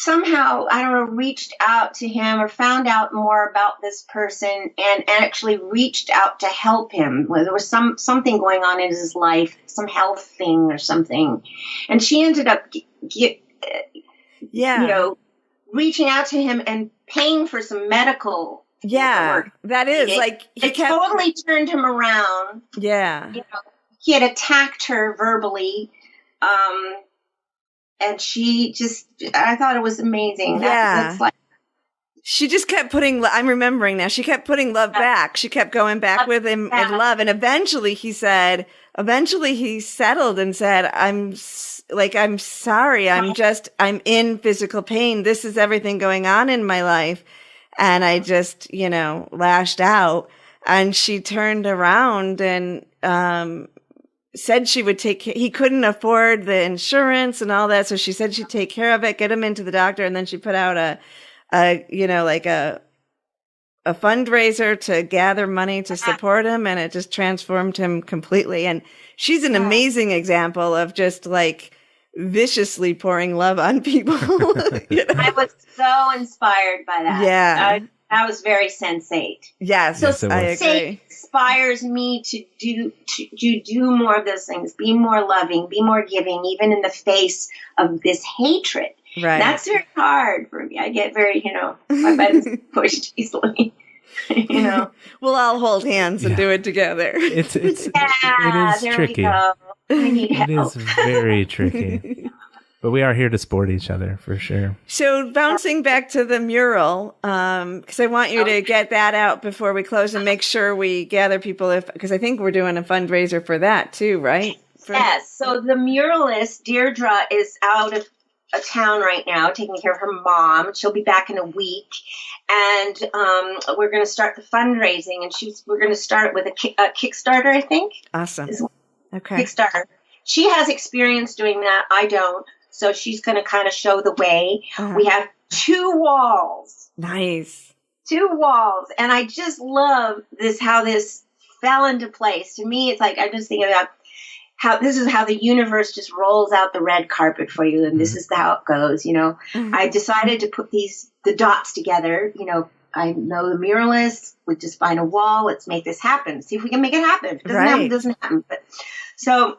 somehow, I don't know, reached out to him or found out more about this person and actually reached out to help him. There was something going on in his life, some health thing or something. And she ended up, reaching out to him and paying for some medical work. That is it totally turned him around. Yeah. He had attacked her verbally. And I thought it was amazing. That's she just kept I'm remembering now, she kept putting love back. She kept going back with him in love. And eventually he settled and said, I'm sorry. I'm in physical pain. This is everything going on in my life. And I just, lashed out, and she turned around and, said she would he couldn't afford the insurance and all that. So she said she'd take care of it, get him into the doctor. And then she put out a a fundraiser to gather money to support him, and it just transformed him completely. And she's an amazing example of just like viciously pouring love on people. You know? I was so inspired by that. Yeah. That was very Sense8. Yes, So I agree. Sense8 inspires me to do more of those things, be more loving, be more giving, even in the face of this hatred. Right. That's very hard for me. I get very, my buttons pushed easily. We'll all hold hands and do it together. It is there tricky. We go. I need help. It is very tricky. But we are here to support each other for sure. So bouncing back to the mural, because I want you to get that out before we close and make sure we gather people, because I think we're doing a fundraiser for that too, right? Yes. So the muralist, Deirdre, is out of town right now, taking care of her mom. She'll be back in a week, and we're going to start the fundraising. And we're going to start with a Kickstarter, I think. Awesome. Okay. Kickstarter. She has experience doing that. I don't. So she's going to kind of show the way. Uh-huh. We have 2 walls. Nice. 2 walls. And I just love how this fell into place. To me, it's like I'm just thinking about how this is how the universe just rolls out the red carpet for you. And this is how it goes, Mm-hmm. I decided to put the dots together. I know the muralists. We just find a wall. Let's make this happen. See if we can make it happen. If it doesn't happen, it doesn't happen. But, so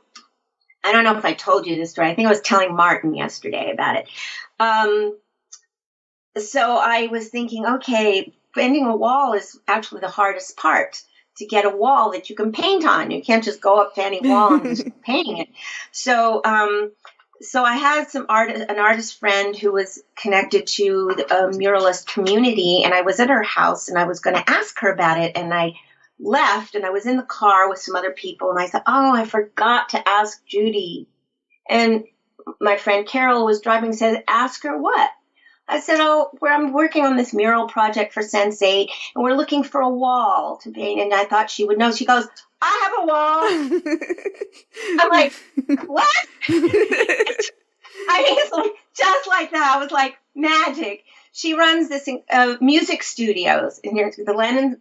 I don't know if I told you this story. I think I was telling Martin yesterday about it. So I was thinking, okay, bending a wall is actually the hardest part, to get a wall that you can paint on. You can't just go up to any wall and just painting it. So I had an artist friend who was connected to a muralist community, and I was at her house and I was going to ask her about it, and I left, and I was in the car with some other people, and I said, oh, I forgot to ask Judy. And my friend Carol was driving, said, ask her what? I said, I'm working on this mural project for Sense8, and we're looking for a wall to paint. And I thought she would know. She goes, I have a wall. I'm like, what? It's like, just like that. I was like, magic. She runs this music studios in here, the Lennon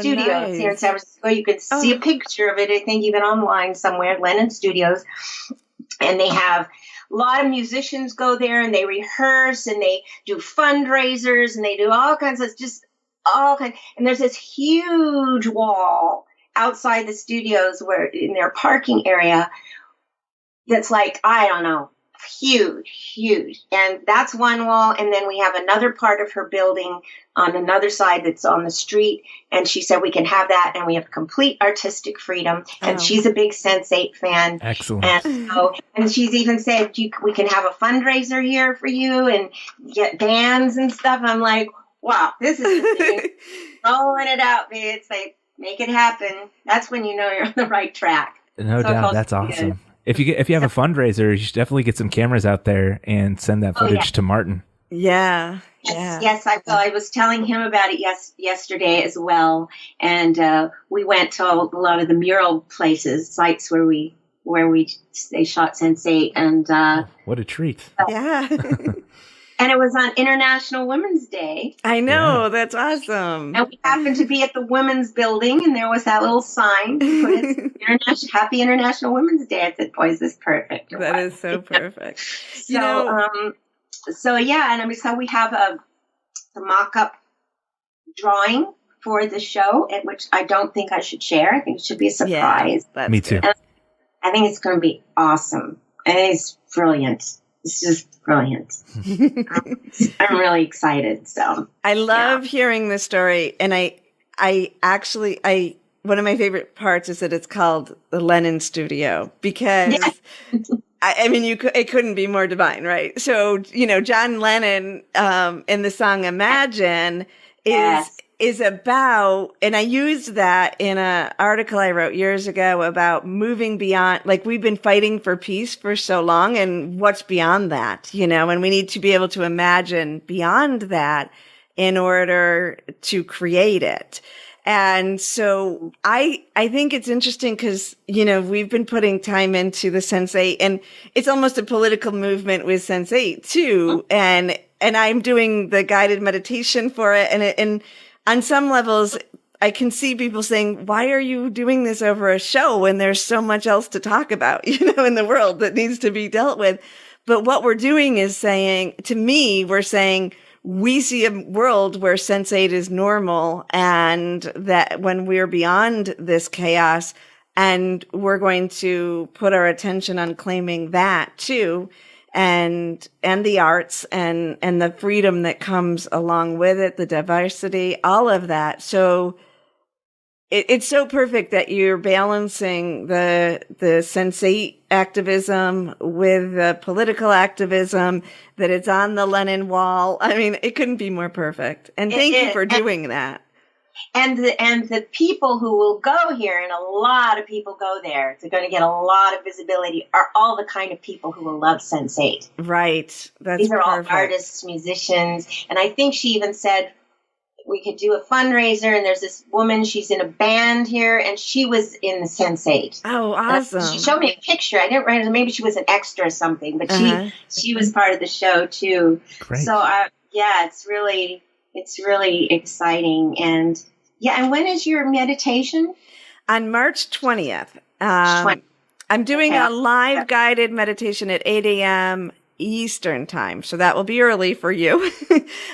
Studios nice. Here in San Francisco. You can see a picture of it, I think, even online somewhere, Lennon Studios. And they have a lot of musicians go there, and they rehearse, and they do fundraisers, and they do all kinds of and there's this huge wall outside the studios where in their parking area that's like, I don't know, huge. And that's one wall. And then we have another part of her building on another side that's on the street. And she said we can have that, and we have complete artistic freedom. And she's a big Sense8 fan. Excellent. And she's even said we can have a fundraiser here for you and get bands and stuff. I'm like, wow, this is the thing. Rolling it out, babe. It's like, make it happen. That's when you know you're on the right track. No doubt. That's awesome. Good. If you have a fundraiser, you should definitely get some cameras out there and send that footage to Martin. Yeah. Yes, I will. I was telling him about it yesterday as well, and we went to a lot of the mural sites where they shot Sense8, and what a treat! Yeah. And it was on International Women's Day. I know, that's awesome. And we happened to be at the Women's Building, and there was that little sign to put Happy International Women's Day. I said, boys, this is perfect. That is so perfect. So we have a mock-up drawing for the show, which I don't think I should share. I think it should be a surprise. Yeah, me too. And I think it's going to be awesome. And it's brilliant. It's just brilliant. I'm really excited. So I love hearing this story, and I actually one of my favorite parts is that it's called the Lennon Studio, because I mean it couldn't be more divine, right? So John Lennon in the song Imagine is about, and I used that in an article I wrote years ago about moving beyond, like we've been fighting for peace for so long, and what's beyond that, and we need to be able to imagine beyond that in order to create it. And so I think it's interesting because, we've been putting time into the Sense8, and it's almost a political movement with Sense8 too. And I'm doing the guided meditation for it. And on some levels, I can see people saying, why are you doing this over a show when there's so much else to talk about, in the world that needs to be dealt with? But what we're doing is saying, to me, we're saying we see a world where Sense8 is normal, and that when we're beyond this chaos, and we're going to put our attention on claiming that too, and the arts and the freedom that comes along with it, the diversity, all of that. So it's so perfect that you're balancing the Sense8 activism with the political activism, that it's on the Lenin wall. I mean, it couldn't be more perfect. And thank you for doing that. And the people who will go here, and a lot of people go there, they're going to get a lot of visibility, are all the kind of people who will love Sense8. Right. These are all artists, musicians. And I think she even said we could do a fundraiser, and there's this woman, she's in a band here, and she was in the Sense8. Oh, awesome. She showed me a picture. I didn't recognize, maybe she was an extra or something, but she was part of the show too. Great. So yeah, it's really exciting. And yeah, and when is your meditation? On March 20th. I'm doing a live guided meditation at 8 a.m. Eastern time. So that will be early for you.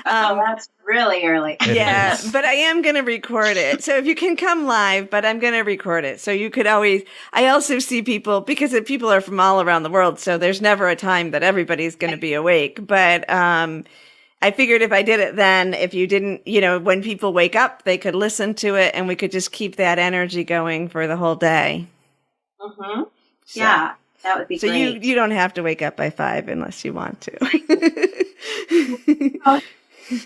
That's really early. Yeah, but I am going to record it. So if you can come live, but I'm going to record it. So you could always, I also see people, because people are from all around the world. So there's never a time that everybody's going to be awake. But, I figured if I did it then, if you didn't, when people wake up, they could listen to it, and we could just keep that energy going for the whole day. Mm-hmm. So, yeah, that would be great. So you don't have to wake up by 5 unless you want to.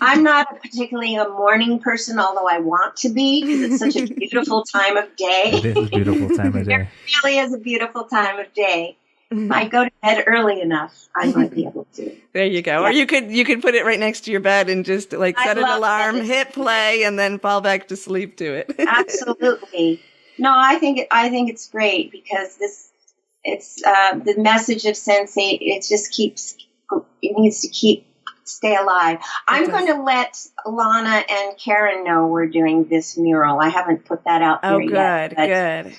I'm not particularly a morning person, although I want to be, because it's such a beautiful time of day. It is a beautiful time of day. It really is a beautiful time of day. If I go to bed early enough, I might be able to. There you go. Yeah. Or you could put it right next to your bed and just set an alarm, hit play, and then fall back to sleep to it. Absolutely. No, I think it's great, because it's the message of Sense8. It just needs to stay alive. I'm going to let Lana and Karen know we're doing this mural. I haven't put that out there yet. Oh, good.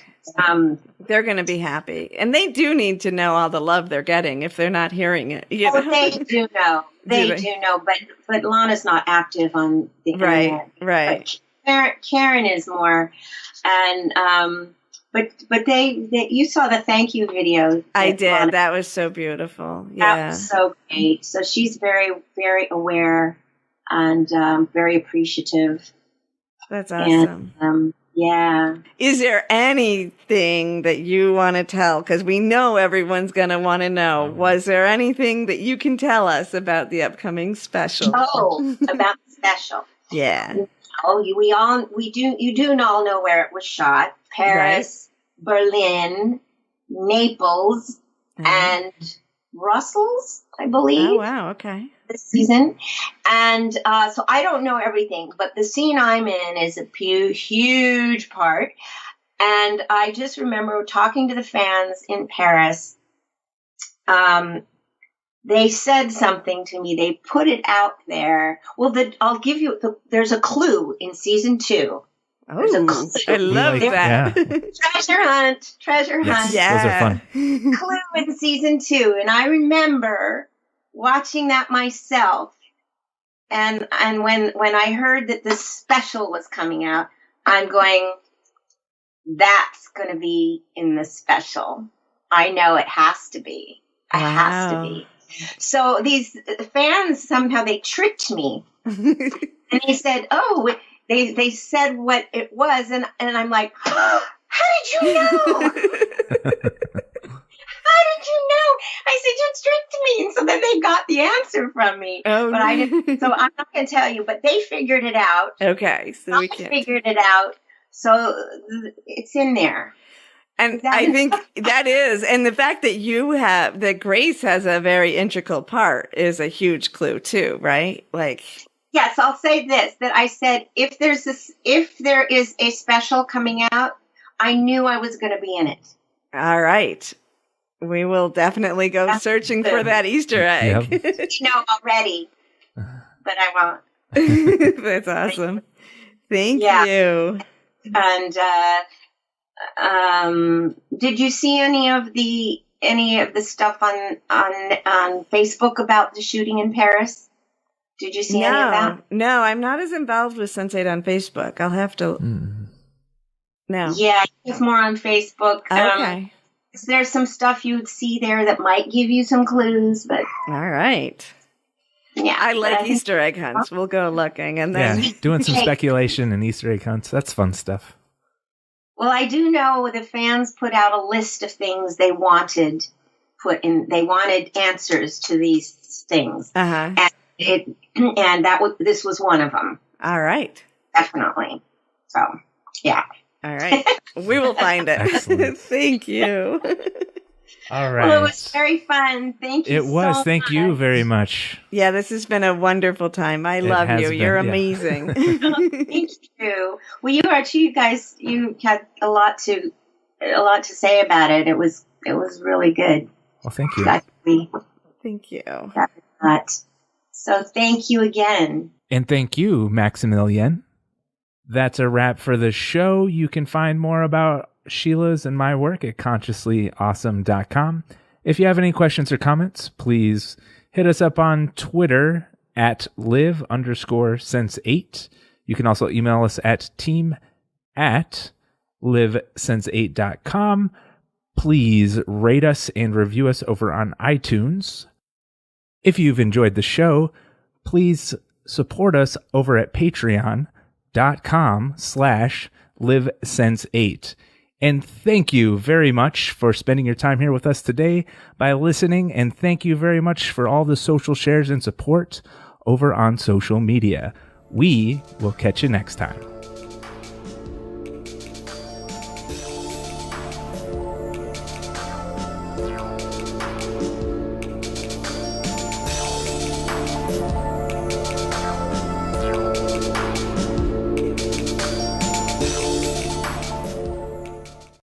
They're going to be happy. And they do need to know all the love they're getting if they're not hearing it. They do know. They do know. But Lana's not active on the internet. Right. But Karen is more. And but they you saw the thank you video. I did. Lana. That was so beautiful. Yeah. That was so great. So she's very, very aware and very appreciative. That's awesome. And, yeah. Is there anything that you want to tell? Because we know everyone's going to want to know. Was there anything that you can tell us about the upcoming special? Oh, about the special. Yeah. Oh, you do all know where it was shot. Paris, right. Berlin, Naples, and Brussels, I believe. Oh, wow. Okay. This season. And so I don't know everything, but the scene I'm in is a huge part. And I just remember talking to the fans in Paris. They said something to me. They put it out there. Well, I'll give you, there's a clue in season 2. There's a clue. I love that. Yeah. Treasure hunt. Yeah. Those are fun. Clue in season 2. And I remember watching that myself. And when I heard that this special was coming out, I'm going, that's going to be in the special. I know it has to be. It has to be. So these fans, somehow they tricked me. And they said, oh, they said what it was. And I'm like, oh, how did you know? How did you know? I said, you tricked me. And so then they got the answer from me. Oh, but I didn't. So I'm not going to tell you, but they figured it out. Okay. So we can figured it out. So it's in there. And I think that is, and the fact that that Grace has a very integral part is a huge clue too, right? Like, yes, I'll say this, that I said, if there is a special coming out, I knew I was going to be in it. All right. We will definitely go searching for that Easter egg. Yep. Already, but I won't. That's awesome. Thank you. And did you see any of the stuff on Facebook about the shooting in Paris? Did you see any of that? No, I'm not as involved with Sense8 on Facebook. I'll have to. No. Yeah, it's more on Facebook. Okay. There's some stuff you would see there that might give you some clues, but all right. Yeah, I like Easter egg hunts. We'll go looking, and then doing some speculation and Easter egg hunts. That's fun stuff. Well, I do know the fans put out a list of things they wanted put in. They wanted answers to these things, and this was one of them. All right, definitely. So, yeah. All right, we will find it. Thank you. All right. Well, it was very fun. Thank you. It was. So Thank much. you very much. Yeah, this has been a wonderful time. I love you. You're amazing. Thank you. Well, you are too. You guys, you had a lot to say about it. It was really good. Well, thank you. Thank you. So thank you again. And thank you, Maximilienne. That's a wrap for the show. You can find more about Sheila's and my work at consciouslyawesome.com. If you have any questions or comments, please hit us up on Twitter at live_sense8. You can also email us at team@livesense8.com. Please rate us and review us over on iTunes. If you've enjoyed the show, please support us over at patreon.com/livesense8. And thank you very much for spending your time here with us today by listening. And thank you very much for all the social shares and support over on social media. We will catch you next time.